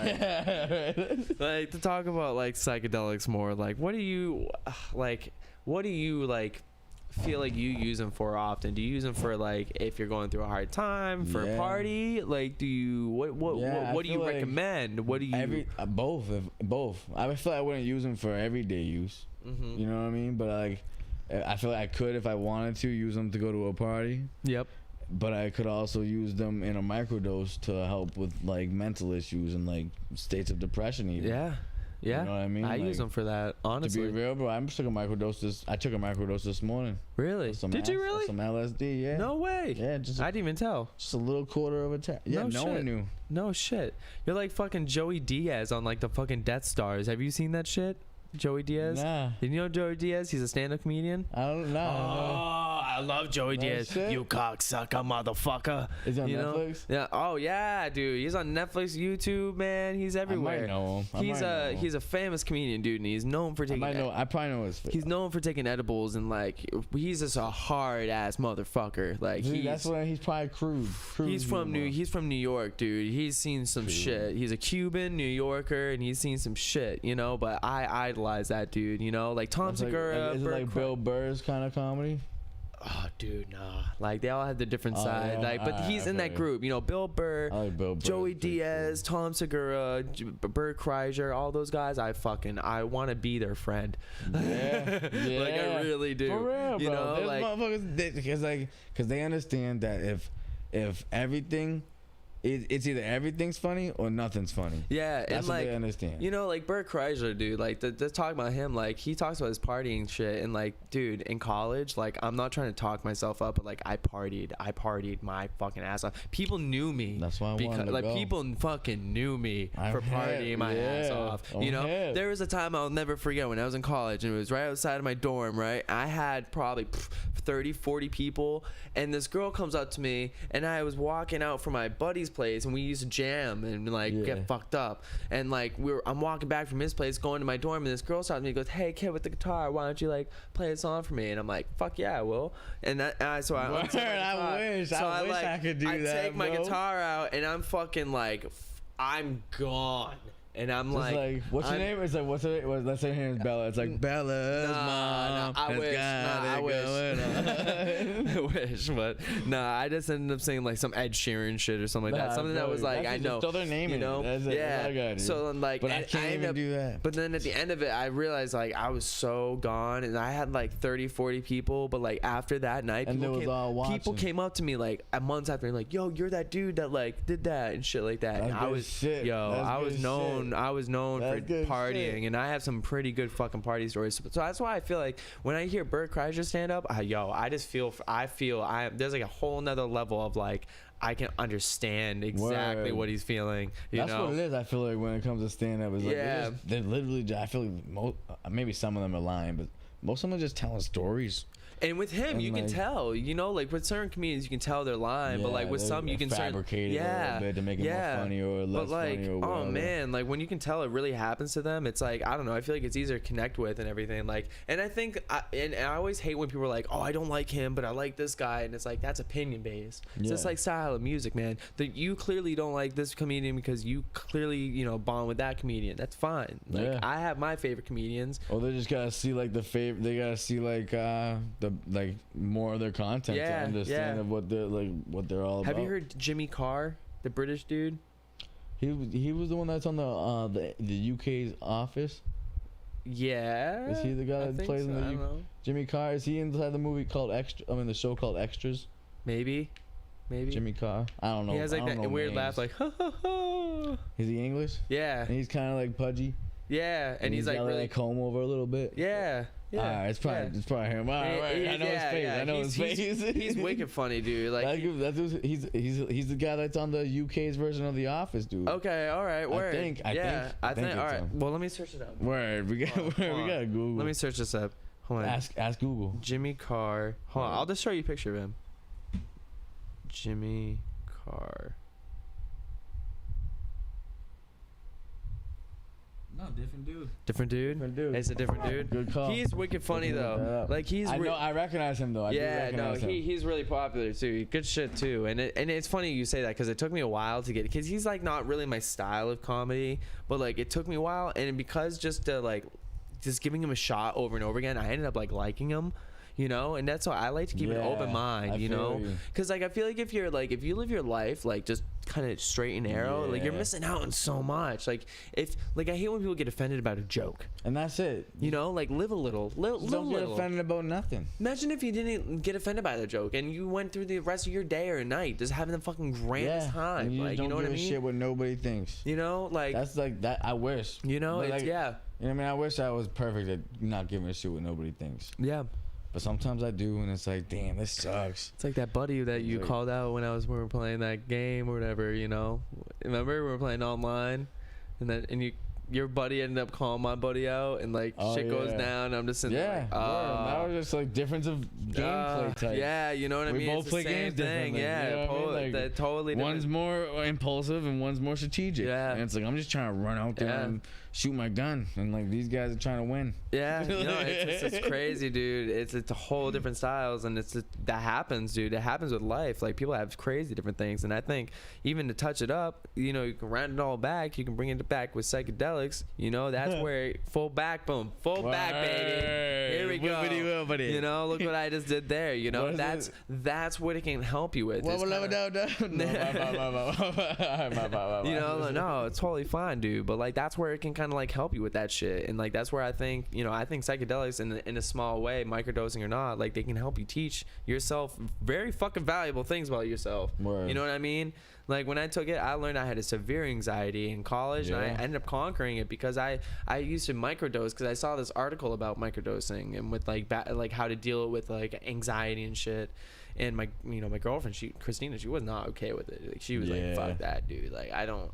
Right. Like to talk about like psychedelics more. Like, what do you feel like you use them for often? Do you use them for like if you're going through a hard time, for a party? Like, do you what do you recommend? What do you both? I feel like I wouldn't use them for everyday use. You know what I mean? But like I feel like I could, if I wanted to, use them to go to a party. Yep. But I could also use them in a microdose to help with like mental issues and like states of depression even. Yeah. Yeah. You know what I mean? I Like, use them for that, honestly. To be real, bro, I took a microdose this morning. Really? Did you really? Some LSD, yeah. No way. Yeah, I didn't even tell. just a little quarter of a tab. Yeah, no shit. one knew. No shit. You're like fucking Joey Diaz on like the fucking Death Stars. Have you seen that shit? Joey Diaz? Nah. Did you know Joey Diaz? He's a stand-up comedian. I don't know. Oh, I love Joey No Diaz. shit. You cocksucker, motherfucker. Is he on You know? Netflix? Yeah. Oh yeah, dude. He's on Netflix, YouTube, man. He's everywhere. I might know him. He's a famous comedian, dude, and he's known for taking. I probably know his face. He's known for taking edibles, and like he's just a hard ass motherfucker. Like Dude, that's why he's probably crude. He's from New York, dude. He's seen some shit. He's a Cuban New Yorker, and he's seen some shit, you know. But I idolize that dude, you know. Like Tom Segura. Is it like Bill Burr's kind of comedy? Oh, dude, nah. Like they all have the different side. yeah. Like, but he's in that group, you know. Bill Burr, I like Bill Burr. Joey Diaz, Tom Segura, Bert Kreischer, all those guys. I want to be their friend. Yeah, yeah. Like I really do. For real, you bro. know, There's like motherfuckers, because they understand that if everything, it's either everything's funny or nothing's funny. yeah, That's and what like they understand. you know, like Bert Kreischer, dude. Like the talk about him, like he talks about his partying shit, and like, dude, in college, like I'm not trying to talk myself up, but like I partied my fucking ass off. People knew me. That's why I wanted to like go. people fucking knew me for partying my ass off. You know, there was a time I'll never forget when I was in college, and it was right outside of my dorm. Right, I had probably 30, 40 people, and this girl comes up to me, and I was walking out from my buddy's place, and we used to jam and like get fucked up, and like I'm walking back from his place going to my dorm, and this girl stops me and goes, "Hey kid with the guitar, why don't you like play a song for me?" And I'm like, "Fuck yeah, I will." And so I Word, I wish I could do that, I take my bro. guitar out, and I'm fucking like I'm gone. And I'm Just like, what's your name? It's like, what's her name? Let's say her name's Bella. It's like, Bella's mom. I wish. I wish, but I just ended up saying like some Ed Sheeran shit or something like that. Something that was like, I know. Just throw their name you know? in it. That's it. That's all I gotta do. So like, but I can't even do that. But then at the end of it, I realized like I was so gone, and I had like 30, 40 people. But like after that night, And people came up to me like months after, like, "Yo, you're that dude that like did that and shit like that." That's And I good was, shit. yo, That's I was good known. shit. I was known That's for good partying, shit. and I have some pretty good fucking party stories. So that's why I feel like when I hear Bert Kreischer stand up, I just feel there's like a whole nother level of like I can understand exactly Word. what he's feeling. That's know? what it is. I feel like when it comes to stand up, it's like they're literally. I feel like maybe some of them are lying, but most of them are just telling stories. And with him, And you can like- tell, you know, like with certain comedians, you can tell they're lying, but like with some, you can fabricate it a little bit to make it more funny or less but like, funny or whatever. oh man, like when you can tell it really happens to them, it's like I don't know. I feel like it's easier to connect with and everything. Like, and I think, and I always hate when people are like, oh, I don't like him, but I like this guy, and it's like that's opinion based. It's just like style of music, man. That you clearly don't like this comedian because you clearly bond with that comedian. That's fine. Like I have my favorite comedians. Or they just gotta see like they gotta see like the more of their content to understand of what they're all about. Have you heard Jimmy Carr, the British dude? He was the one that's on the UK's Office. Yeah. Is he the guy that plays in the I don't know. Jimmy Carr? Is he inside the movie called the show called Extras? Maybe. Jimmy Carr. I don't know. He has like that weird laugh, like ha ha ha. Is he English? Yeah. And he's kind of like pudgy. Yeah, and he's like got really like comb over a little bit. Yeah. Yeah. All right, it's probably him. All right, I know his face. I know his face. He's wicked funny, dude. Like he's the guy that's on the UK's version of The Office, dude. Okay, all right, word. I think. All right. him. Well, let me search it up. Word. We gotta Google. Let me search this up. Hold on. Ask Google. Jimmy Carr. Hold on. I'll just show you a picture of him. Jimmy Carr. No, different dude. Different dude? Different dude. It's a different dude. Good call. He's wicked funny though. Like he's. I recognize him though. He's really popular too. Good shit too. And it's funny you say that because it took me a while to get it. Because he's like not really my style of comedy, but like it took me a while. And because just giving him a shot over and over again, I ended up like liking him. And that's why I like to keep an open mind, because like I feel like if you live your life like just kind of straight and narrow, like you're Yeah. missing out on so much. Like if like I hate when people get offended about a joke. And that's it. You know, like live a little, live Don't a get little. offended about nothing. Imagine if you didn't get offended by the joke and you went through the rest of your day or night just having the fucking grandest time. And you Like, just don't you know what I give a mean? shit what nobody thinks. You know, like That's like that. I wish. you know, But it's like, yeah, You know what I mean? I wish I was perfect at not giving a shit what nobody thinks. yeah. But sometimes I do, and it's like, damn, this sucks. It's like that buddy that you Like- called out when we were playing that game or whatever. You know, remember we were playing online, and your buddy ended up calling my buddy out, and like Oh, shit goes yeah. down. And I'm just sitting Yeah, there like, that was just like difference of gameplay type. yeah, you know what I We mean. both It's play the same games thing. differently, Yeah, you know what I mean? Like, that totally different. One's more impulsive and one's more strategic. Yeah. And it's like I'm just trying to run out there Yeah. and shoot my gun, and like these guys are trying to win. Yeah, no, it's crazy, dude. It's a whole different styles, and that happens, dude. It happens with life. Like people have crazy different things, and I think even to touch it up, you know, you can round it all back. You can bring it back with psychedelics. You know, that's where full back, boom, full back, baby. Here we go. Wibbity wibbity. You know, look what I just did there. You know, What is that's what it can help you with. It's you know, no, it's totally fine, dude. But like that's where it can kind of like help you with that shit, and like that's where I think, you know, I think psychedelics in a small way, microdosing or not, like they can help you teach yourself very fucking valuable things about yourself. Word. You know what I mean? Like when I took it, I learned I had a severe anxiety in college, and I Yeah. ended up conquering it because I used to microdose because I saw this article about microdosing and with like like how to deal with like anxiety and shit. And my girlfriend, Christina, she was not okay with it. Like, she was Yeah. like, "Fuck that, dude." Like, I don't.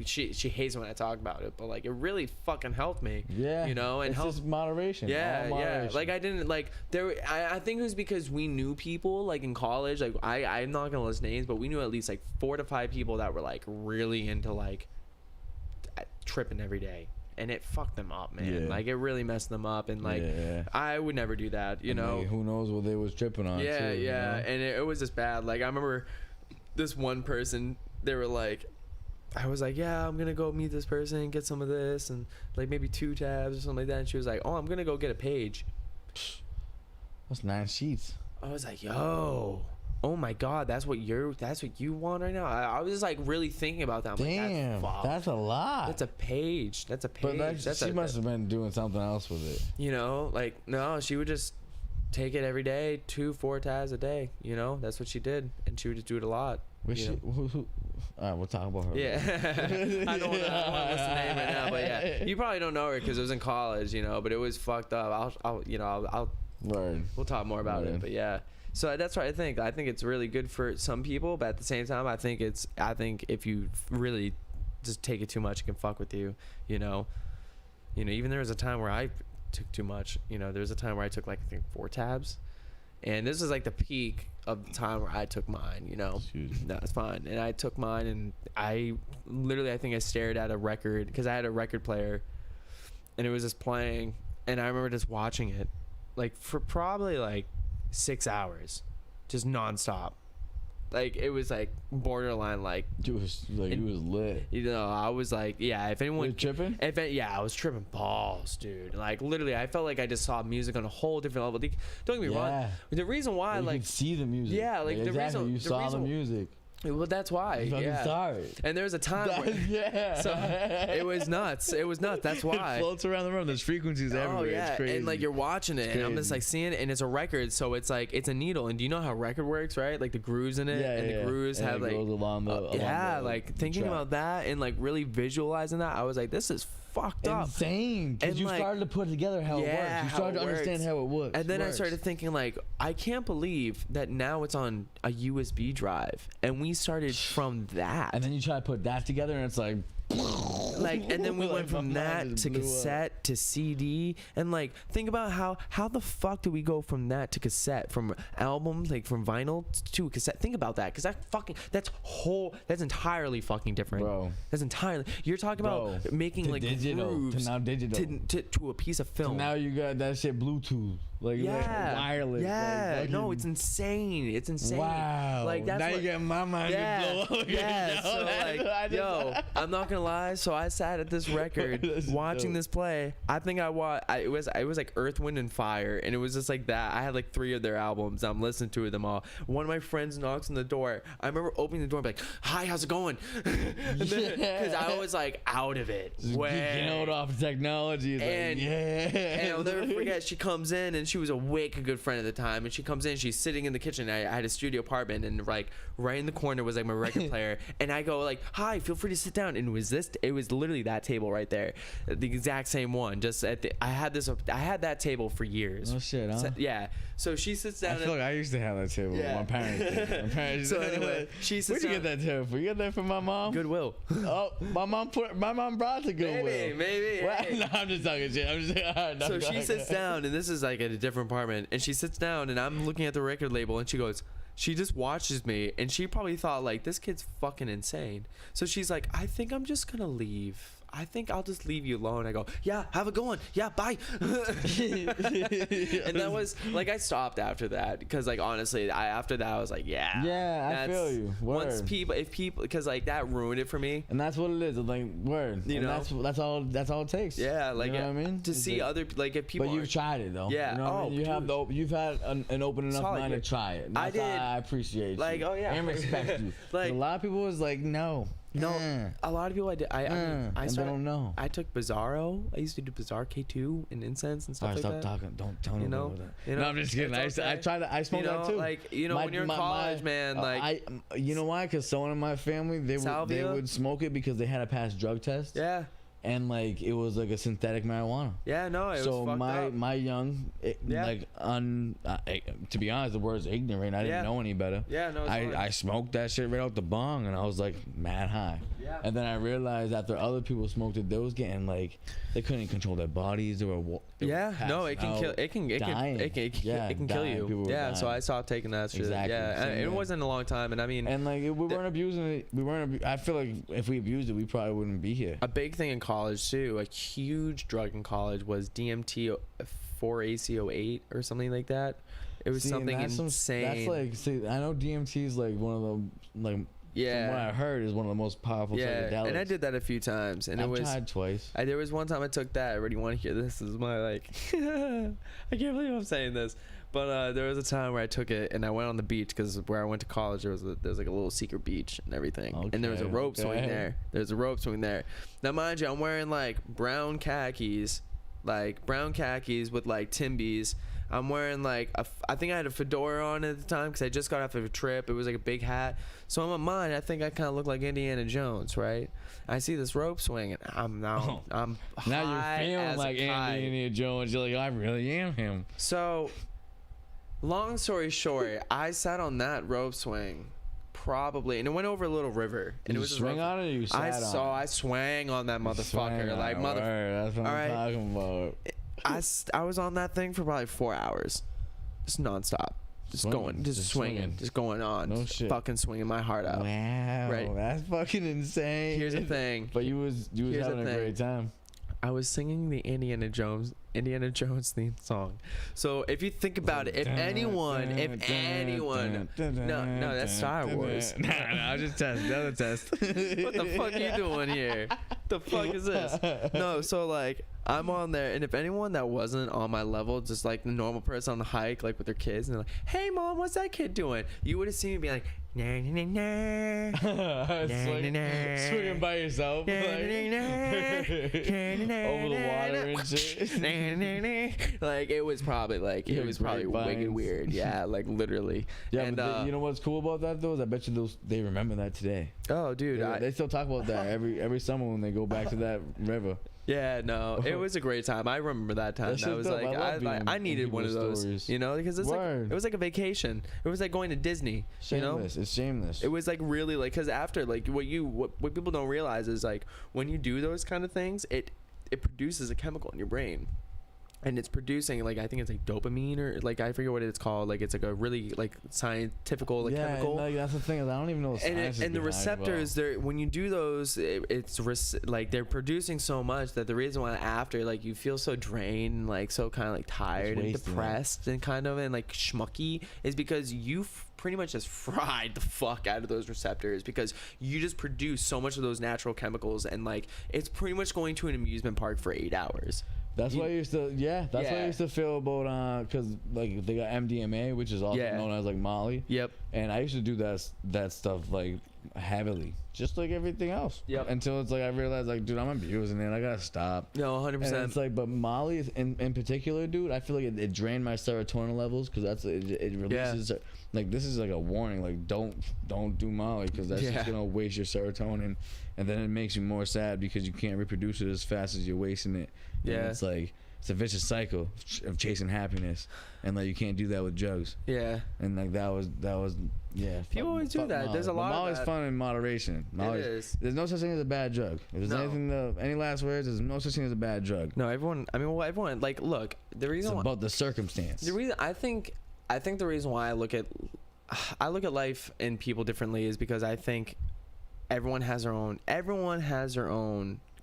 She hates when I talk about it, but like, it really fucking helped me. Yeah. You know, and it's helped. just moderation. Yeah, all yeah. moderation. Like I didn't like there. I think it was because we knew people like in college. Like I'm not gonna list names, but we knew at least like 4 to 5 people that were like really into like tripping every day, and it fucked them up, man. Yeah. Like it really messed them up, and like Yeah. I would never do that. You And, know. like, who knows what they was tripping on? Yeah, too, yeah, You know? and it was just bad. Like I remember this one person. They were like, I was like, yeah, I'm gonna go meet this person and get some of this, and like maybe 2 tabs or something like that. And she was like, oh, I'm gonna go get a page. That's 9 sheets. I was like, yo, oh my god, that's what you want right now. I was just like really thinking about that. I'm Damn, like, that's a lot. that's a page. That's a But page. she must have been doing something else with it. You know, like no, she would just take it every day, 2-4 tabs a day. You know, that's what she did, and she would just do it a lot. Was you she? know? All right, we'll talk about her. Yeah, I don't want to list the name right now, but yeah, you probably don't know her because it was in college, you know. But it was fucked up. I'll Word. we'll talk more about Word. it, but yeah. So that's what I think. I think it's really good for some people, but at the same time, I think if you really just take it too much, it can fuck with you. You know. Even there was a time where I took too much. You know, there was a time where I took like I think 4 tabs, and this is like the peak of the time where I took mine. You know, Excuse me. no, it's fine. And I took mine, and I think I stared at a record because I had a record player, and it was just playing, and I remember just watching it, like for probably like 6 hours, just nonstop. Like it was like borderline like, You was lit. you know, I was like, yeah, if anyone You tripping? yeah, I was tripping balls, dude. Like literally, I felt like I just saw music on a whole different level. Don't get me wrong. Yeah. The reason why, You like, could see the music. Yeah, like, the exactly. reason- You the saw reason- the music. well, that's why. You fucking Yeah. saw it. And there was a time where, Yeah. so it was nuts. It was nuts. That's why. It floats around the room. There's frequencies everywhere. Oh yeah, It's crazy. and like you're watching it, and I'm just crazy. like seeing it, and it's a record, so it's like it's a needle. And do you know how a record works, right? Like the grooves in it, Yeah, and yeah. the grooves And have it like goes along the yeah, the like thinking track. about that and like really visualizing that, I was like, this is fucked up. Insane. Because And, you like, started to put together how it yeah, works. You how started it to understand works. how it works. And then I started thinking like, I can't believe that now it's on a USB drive, and we started from that. And then you try to put that together, and it's like. And then we Like, went from my mind that just to blew up. cassette to CD, and like think about how the fuck do we go from that to cassette, from album, like from vinyl to a cassette? Think about that, because that's entirely fucking different, Bro. That's entirely, you're talking about making to like digital, grooves to now digital. to a piece of So film. now you got that shit Bluetooth. Like wireless. Yeah. Like, No, it's insane. It's insane. Wow. Like that's now what, you get my mind to blow. Yeah. So like, yo, I'm not gonna lie. So I sat at this record watching this play. I think I watched. It was like Earth, Wind, and Fire, and it was just like that. I had like 3 of their albums. I'm listening to them all. One of my friends knocks on the door. I remember opening the door and be like, "Hi, how's it going?" Because I was like out of it. Geeking out off technology. And, and I'll never forget. She comes in and she was a wicked good friend at the time. And she comes in, she's sitting in the kitchen. I had a studio apartment, and like right in the corner was like my record player. And I go like, "Hi, feel free to sit down." And it was literally that table right there, the exact same one. Just I had that table for years. Oh shit, huh? So, yeah. So she sits down. I feel like I used to have that table. Yeah. My parents. So anyway, she sits Where'd you down. get that table from? You got that from my mom? Goodwill. Oh, my mom brought the Goodwill. Maybe. Well, Hey. no, I'm just talking shit. I'm just. So she sits down, and this is like at a different apartment, and she sits down, and I'm looking at the record label, and she just watches me, and she probably thought like, this kid's fucking insane. So she's like, I think I'm just gonna leave. I think I'll just leave you alone. I go, yeah, have a good one. Yeah, bye. And that was like, I stopped after that because like honestly, after that I was like, yeah. Yeah, I feel you. Word. Once if people, because like that ruined it for me. And that's what it is. It's like word. You and know? that's all it takes. Yeah, like you know what I mean? to It's see like, other like if people. But you've tried it though. Yeah. You know what I mean? You've had an open enough Solid mind to kid. try it. And I that's did. I appreciate Like, you. oh, yeah. And respect you. Like- a lot of people was like, no. No, a lot of people I did. I mean, and they don't know. I took Bizarro. I used to do Bizarre K2 and Incense and stuff Alright, like stop that. talking. Don't tell me You know? about that. You know? No, I'm just kidding. It's okay. I tried to. I smoked You know, that too. like, you know, when you're in college, man, like- you know why? Because someone in my family, they Salvia? would smoke it because they had to pass drug tests. Yeah. And like it was like a synthetic marijuana. Yeah, no, it So was fucked up. my young, Yeah. like to be honest, the word's ignorant. I didn't Yeah. know any better. Yeah, no, it's fine. I smoked that shit right out the bong, and I was like mad high. Yeah. And then I realized after other people smoked it, they was getting like they couldn't control their bodies. They were Yeah, no, it can passing kill. out, It can dying. it can kill dying. People you. were Yeah, so dying. I stopped taking that shit. Exactly, Yeah, same and it way. wasn't a long time, and I mean, And like we weren't abusing it. I feel like if we abused it, we probably wouldn't be here. a big thing in college too, a huge drug in college was DMT 4-ACO8 or something like that. It was See, and something that's insane. That's like, see, I know DMT is like one of the like. Yeah. From what I heard, is one of the most powerful psychedelics. And I did that a few times, and I've it was. tried twice. There was one time I took that. I already want to hear this. This is my like. I can't believe I'm saying this, but there was a time where I took it and I went on the beach because where I went to college there was like a little secret beach and everything, and there was a rope swing there. There's a rope swing there. Now mind you, I'm wearing like brown khakis with like Timbies. I'm wearing like I think I had a fedora on at the time because I just got off of a trip. It was like a big hat. So in my mind, I think I kind of look like Indiana Jones, right? I see this rope swing, and I'm now high you're feeling as like a kite. Indiana Jones. You're like, I really am him. So, long story short, I sat on that rope swing. Probably, and it went over a little river. And Did it was you just swing rough. on it or you sat on it? I swang on that motherfucker. Like mother. That's what All I'm right. talking about. I was on that thing for probably 4 hours, just nonstop, just Swinging, going, just just swinging, swinging. just going on, No just shit. fucking swinging my heart out. Wow, Right. that's fucking insane. Here's the thing. But you was Here's the having a thing. great time. I was singing the Indiana Jones theme song. So if you think about it, if anyone, no, that's Star Wars. No, I was just testing. That was a test. What the fuck are you doing here? The fuck is this? No, so like I'm on there, and if anyone that wasn't on my level, just like the normal person on the hike, like with their kids, and they're like, "Hey, mom, what's that kid doing?" You would have seen me be like, "Nah, nah, nah, nah." Swinging by yourself, like, over the water and shit. Like it was probably like Yeah, it was probably grapevines. wicked weird. Yeah, like literally. Yeah, and but you know what's cool about that though is I bet you they remember that today. oh, dude, They still talk about that every summer when they go back to that river. yeah, no, it was a great time. I remember that time. That That shit's was dope. like I love being I in needed one of people's those, stories. you know, because it's like Word. it was like a vacation. It was like going to Disney. Shameless. You know, It's shameless. it was like really like because after like what people don't realize is like when you do those kind of things, it produces a chemical in your brain. and it's producing like I think it's like dopamine or like I forget what it's called. Like it's like a really like scientifical like chemical. Like that's the thing. I don't even know what science is And the receptors, they're when you do those, like they're producing so much that the reason why after like you feel so drained, like so kind of like tired and depressed and kind of and like schmucky is because you pretty much just fried the fuck out of those receptors because you just produce so much of those natural chemicals and like it's pretty much going to an amusement park for 8 hours. That's what I used to, what I used to feel about, because like they got MDMA, which is also known as like Molly. Yep. And I used to do that stuff like heavily, just like everything else. Yep. Until it's like I realized like, dude, I'm abusing it. I gotta stop. No, 100%. And it's like, but Molly in particular, dude, I feel like it drained my serotonin levels because it releases. Like this is like a warning, like don't do Molly because that's just gonna waste your serotonin, and then it makes you more sad because you can't reproduce it as fast as you're wasting it. And it's like it's a vicious cycle of chasing happiness, and like you can't do that with drugs. Yeah. And like that was People always do that. Molly. There's a lot. Molly's fun in moderation. Molly's, it is. There's no such thing as a bad drug. If there's any last words, there's no such thing as a bad drug. No, everyone. I mean, well, everyone. Like, look, the reason it's about the circumstance. The reason I think the reason why I look at life and people differently is because I think everyone has their own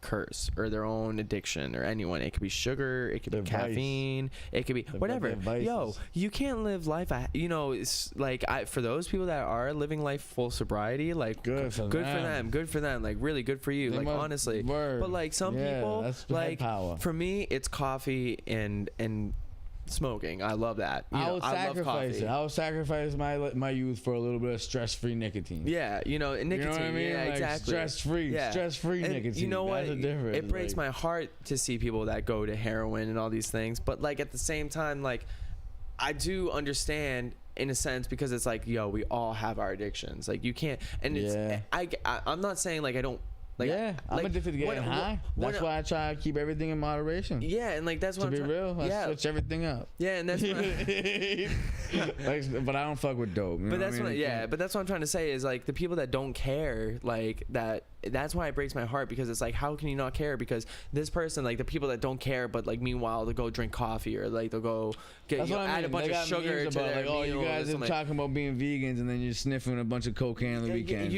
curse or their own addiction or anyone. It could be sugar, it could be caffeine, it could be whatever. Yo, you can't live life. It's like for those people that are living life full sobriety, like good for them, like really good for you, like honestly. But like some people, like for me, it's coffee and smoking. I love that. I would sacrifice it. I would sacrifice my youth for a little bit of stress-free nicotine. Yeah, nicotine. You know what I mean? Yeah, like exactly. Stress-free nicotine. You know what? That's the difference. It breaks my heart to see people that go to heroin and all these things. But like at the same time, like I do understand in a sense because it's like, yo, we all have our addictions. Like you can't. And it's I'm not saying like I don't. Like, I'm addicted to getting high. That's why I try to keep everything in moderation. Yeah, and like that's what to be real, I switch everything up. Yeah, and that's what but I don't fuck with dope. But that's what I'm trying to say is like the people that don't care, like that's why it breaks my heart because it's like how can you not care because this person like the people that don't care but like meanwhile they'll go drink coffee or like they'll go add a bunch of sugar to their like, oh, meal you guys are talking about being vegans and then you're sniffing a bunch of cocaine on the weekends.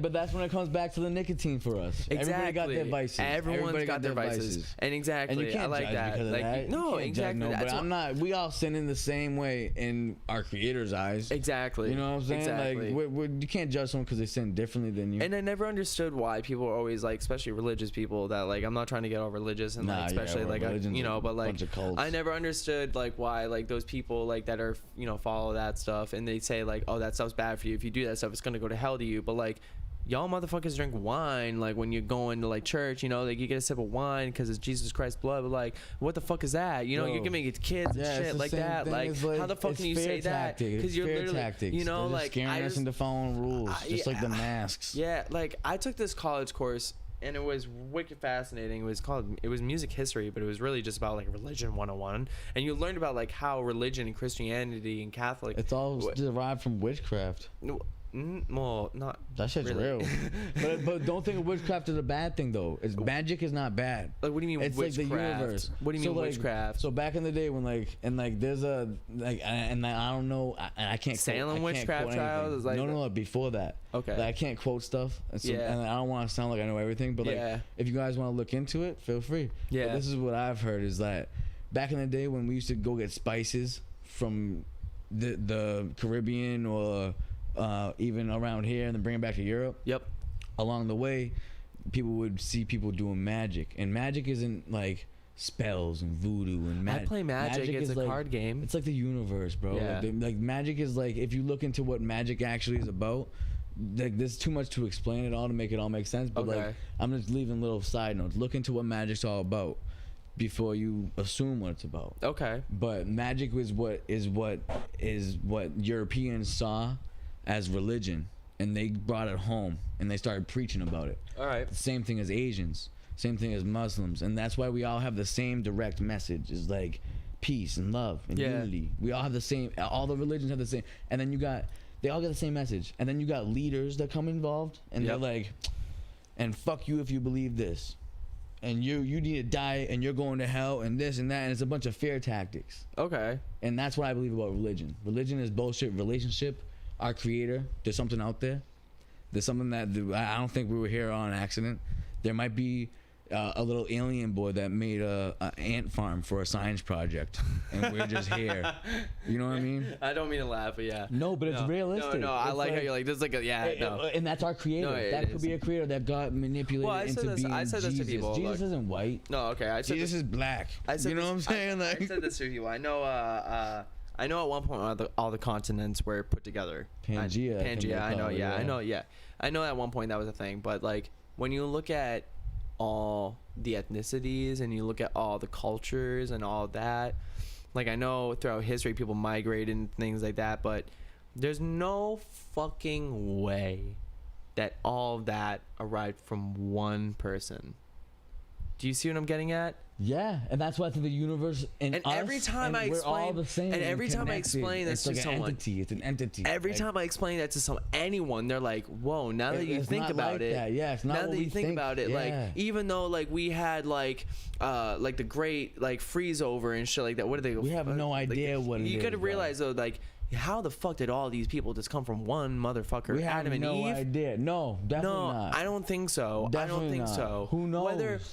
But that's when it comes back to the nicotine for us. Exactly. Everybody got their vices. Everyone's got their vices. And exactly. And you can't I like judge that. because of like, that. No, exactly. But I'm not. We all sin in the same way in our Creator's eyes. Exactly. You know what I'm saying? Exactly. Like you can't judge someone because they sin differently than you. And I never understood why people are always like, especially religious people, that like I'm not trying to get all religious and like especially like but like I never understood like why like those people like that are follow that stuff and they say like, oh, that stuff's bad for you. If you do that stuff, it's gonna go to hell to you. But like y'all motherfuckers drink wine like when you're going to like church, like you get a sip of wine because it's Jesus Christ's blood. But like, what the fuck is that? You're giving it to kids and shit like that. Like, how the fuck can you say that? Because you're literally, like scaring us into following rules, just like the masks. Yeah, like I took this college course and it was wicked fascinating. It was music history, but it was really just about like religion 101, and you learned about like how religion and Christianity and Catholic. It's all derived from witchcraft. Well, not that shit's really. Real. but don't think of witchcraft as a bad thing though. Magic is not bad. Like what do you mean? It's witchcraft? Like the universe. What do you mean witchcraft? So back in the day when there's a and I don't know I can't Salem witchcraft trials is like no before that. Okay. Like, I can't quote stuff. And I don't want to sound like I know everything, but like if you guys want to look into it, feel free. Yeah. But this is what I've heard is that back in the day when we used to go get spices from the Caribbean or even around here and then bring it back to Europe. Yep. Along the way, people would see people doing magic, and magic isn't like spells and voodoo and I play magic. It's a card game. It's like the universe, bro. Yeah. Like magic is like if you look into what magic actually is about. Like there's too much to explain it all to make it all make sense. But like I'm just leaving little side notes. Look into what magic's all about before you assume what it's about. Okay. But magic is what Europeans saw as religion, and they brought it home and they started preaching about it. All right. The same thing as Asians, same thing as Muslims, and that's why we all have the same direct message. Is like peace and love and unity. We all have the same. All the religions have the same, and then they all get the same message. And then you got leaders that come involved, and they're like, and fuck you if you believe this. and you need to die, and you're going to hell, and this and that, and it's a bunch of fear tactics. Okay. And that's what I believe about religion. Religion is bullshit. Relationship, our creator, there's something out there. There's something that I don't think we were here on accident. There might be a little alien boy that made a ant farm for a science project, and we're just here. You know what I mean? I don't mean to laugh, but yeah. No, but it's realistic. No, I It's like how you're like, this is like a, and that's our creator. No, it that could is. be a creator that got manipulated Well, I said this to Jesus. people, Jesus like- isn't white. No, okay. I said Jesus this, is black. I said You know this- what I'm saying? I said this to people. I know at one point all the continents were put together. Pangea, I think they Pangea. I know. call it, Yeah, yeah. I know. Yeah, I know. At one point that was a thing, but like when you look at all the ethnicities and you look at all the cultures and all that, like I know throughout history people migrated and things like that, but there's no fucking way that all of that arrived from one person. Do you see what I'm getting at? Yeah, and that's why I think the universe and us, every time and we're all the same. and every time I connected. explain this it's to like someone, an entity. It's an entity. every Like, time I explain that to anyone, they're like, "Whoa!" Now that you it's think not about like it, that. Yeah, it's not now what that we you think about it, yeah. like even though like we had like the great like freeze over and shit like that. What do they? We have no idea what it you is, gotta bro. realize though, like how the fuck did all these people just come from one motherfucker? we have Adam and no Eve. idea. No, definitely No, not. I don't think so. I Definitely don't think not. so. Who knows?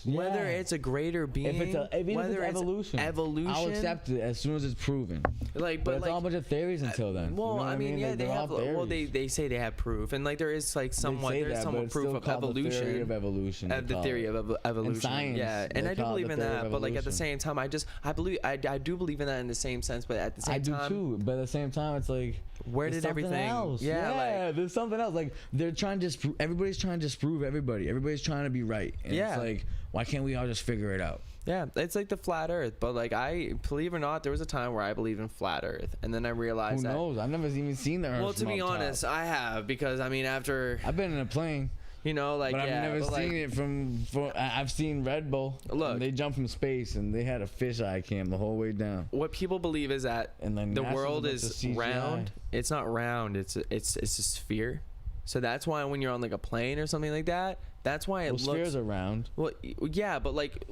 Whether Yeah. it's a greater being, If it's whether it's evolution, I'll accept it as soon as it's proven. Like, But but it's like, all a bunch of theories until then. well, You know what I mean, yeah, Like, they they're have. all Well, theories. they say they have proof, and like there is like somewhat They say there's that, but somewhat it's proof still of called the evolution. theory of evolution. The call theory it. of evolution. science, yeah, and they I do call it believe the in theory of that. But like at the evolution. same time, I do believe in that in the same sense. But at the same I do time, too, but at the same time, it's like where there's did something everything? else. Yeah, like there's something else. Like they're trying to disprove. Everybody's trying to disprove everybody. Everybody's trying to be right. And Yeah. It's like, why can't we all just figure it out? yeah, it's like the flat Earth. But like I believe or not, there was a time where I believed in flat Earth, and then I realized Who that. knows? I've never even seen the Earth. Well, to from be up top. honest, I have because I mean after I've been in a plane, like but I've yeah, never but, like, seen it from. I've seen Red Bull. Look. And they jumped from space and they had a fisheye cam the whole way down. What people believe is that And then the NASA's world about is to CGI. round. It's not round. It's a sphere. So that's why when you're on like a plane or something like that, that's why it Well, looks. spheres are round, Well, yeah, but like,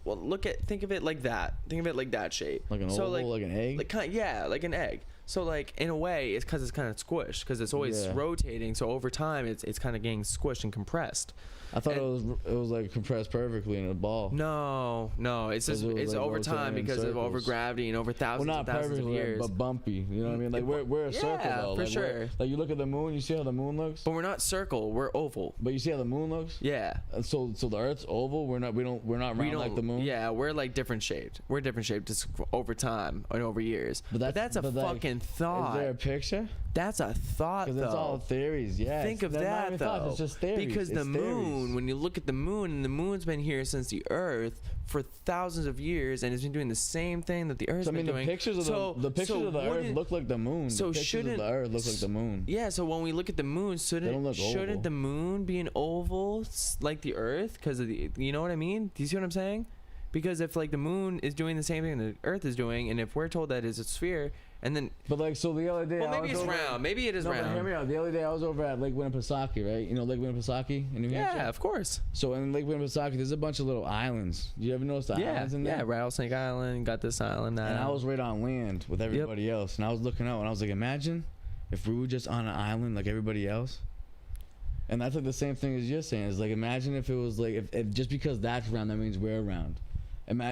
think of it like that. Think of it like that shape. like an so oval, like an egg. Like an egg. So like in a way, it's because it's kind of squished because it's always Yeah. rotating. So over time, it's kind of getting squished and compressed. I thought and- it was like compressed perfectly in a ball. No, it's just Because it was, it's like, over time rotating in because of circles. over gravity and over Well, thousands not and thousands of perfectly, years. but bumpy. You know what I mean? Like we're a circle Yeah, though. for Like, sure. Like you look at the moon, you see how the moon looks. But we're not circle. We're oval. But you see how the moon looks. Yeah. And so the Earth's oval. We're not round like the moon. Yeah, we're like different shaped. We're different shaped just over time and over years. But that's a but, like, fucking thought. Is there a picture? That's a thought, Because though. it's all theories. Yeah. Think of they're not that, even though. thoughts, it's just theories. Because the It's moon, theories. when you look at the moon, and the moon's been here since the Earth for thousands of years, and it's been doing the same thing that the Earth's So, I mean, been doing. the pictures of the pictures of the Earth wouldn't- look like the moon. so the pictures shouldn't- of the Earth look like the moon. Yeah, so when we look at the moon, don't look shouldn't oval. the moon be an oval like the Earth? Because of the, you know what I mean? Do you see what I'm saying? Because if like the moon is doing the same thing the Earth is doing, and if we're told that it's a sphere, and then But like, so the other day, well, I maybe was it's over- round. Maybe it is No, but hear round. me out. The other day I was over at Lake Winnipesaukee, right? You know Lake Winnipesaukee in New Hampshire? Yeah, of course. So in Lake Winnipesaukee, there's a bunch of little islands. You ever notice the Yeah, islands in there? yeah. Rattlesnake Island, got this island. That And I island. was right on land with everybody else. And I was looking out and I was like, imagine if we were just on an island like everybody else. And that's like the same thing as you're saying. It's like, imagine if it was like, if just because that's round, that means we're around.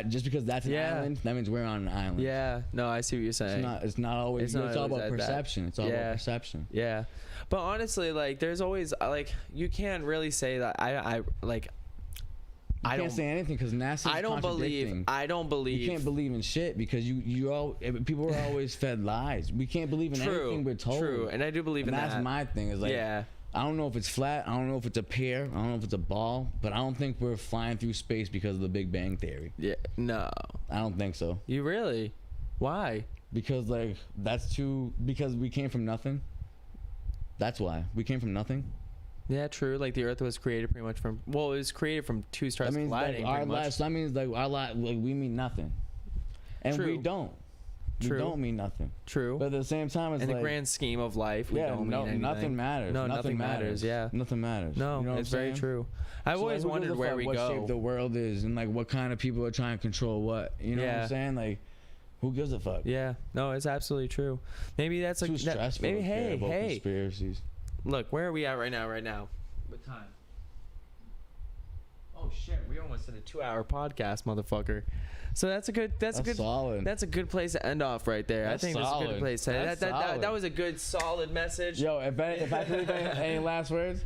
Just because that's an Yeah. island, that means we're on an island. Yeah, no, I see what you're saying. It's not always, It's not it's all always about like that. perception. It's all Yeah. about perception. Yeah, but honestly, like, there's always like you can't really say that. I You I can't don't say anything because NASA's I don't believe. contradicting. I don't believe. You can't believe in shit because people are always fed lies. We can't believe in anything we're told. True, and I do believe And in that's that. my thing. Is like, Yeah. I don't know if it's flat. I don't know if it's a pear. I don't know if it's a ball. But I don't think we're flying through space because of the Big Bang Theory. Yeah, no. I don't think so. You really? Why? Because like because we came from nothing. That's why we came from nothing. Yeah, true. Like the Earth was created pretty much from. Well, it was created from two stars That means colliding. like our pretty much. lives. That means like our life. Like we mean nothing, and we True. don't. True. don't mean nothing. True. But at the same time, it's in like, the grand scheme of life, we don't mean anything. nothing matters. No, nothing matters. Yeah. Nothing matters. No, you know it's what I'm very saying? true. I've So, always like, who gives wondered a where fuck we what go. shape the world is and like what kind of people are trying to control what. You know what Yeah. I'm saying? Like, who gives a fuck? Yeah, no, it's absolutely true. Maybe that's Too stressful. maybe to care hey, about hey, conspiracies. look, where are we at right now? What time? Oh shit, we almost did a 2-hour podcast, motherfucker. So that's a good Solid. that's a good place to end off right there. That's I think that's a good solid. place. That's solid. That was a good solid message. Yo, if I can leave any last words,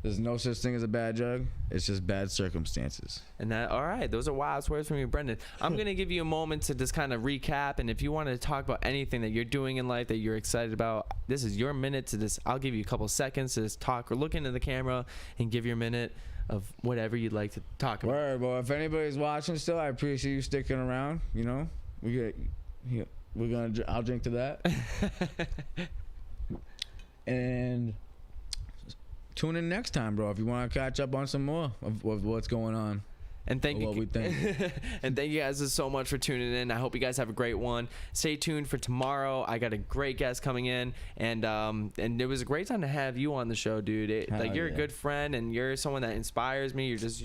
there's no such thing as a bad drug. It's just bad circumstances. And that, all right, those are wise words from you, Brendon. I'm gonna give you a moment to just kind of recap, and if you want to talk about anything that you're doing in life that you're excited about, this is your minute to just. I'll give you a couple seconds to just talk or look into the camera and give your minute of whatever you'd like to talk about. Word, boy. If anybody's watching still, I appreciate you sticking around. You know, I'll drink to that. And tune in next time, bro, if you want to catch up on some more of what's going on. And thank you. What we think. And thank you guys so much for tuning in. I hope you guys have a great one. Stay tuned for tomorrow. I got a great guest coming in, and it was a great time to have you on the show, dude. You're a good friend, and you're someone that inspires me. You're just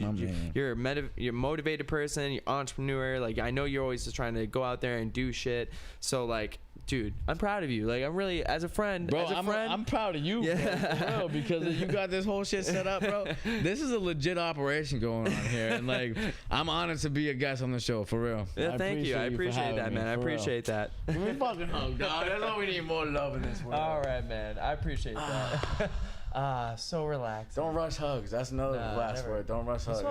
you're a motivated person. You're an entrepreneur. Like, I know you're always just trying to go out there and do shit. So like, dude, I'm proud of you. Like, I'm really, as a friend, bro. I'm proud of you, yeah. bro, because you got this whole shit set up, bro. This is a legit operation going on here, and like, I'm honored to be a guest on the show, for real. Yeah, thank you. I appreciate that, man. I appreciate that. Give me a fucking hug, dog. That's all we need, more love in this world. All right, man. I appreciate that. So relaxed. Don't rush hugs. That's another last never. word. Don't rush hugs.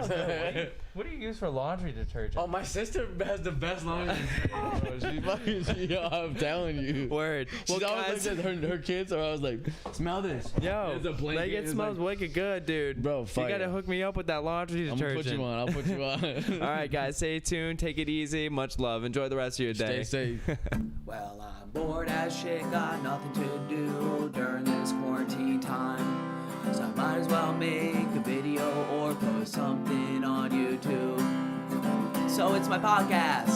What do you use for laundry detergent? Oh, my sister has the best laundry detergent. Yo, I'm telling you. Word. She's Well, always guys, like her kids are always like, smell this. yo, There's a blanket, like, it it's smells like- wicked good, dude. Bro, you fire. gotta hook me up with that laundry I'm detergent. gonna put you on. I'll put you on. All right, guys, stay tuned. Take it easy. Much love. Enjoy the rest of your day. Stay safe. Well, I'm bored as shit, got nothing to do during this quarantine time. So I might as well make a video or post something on YouTube. So it's my podcast.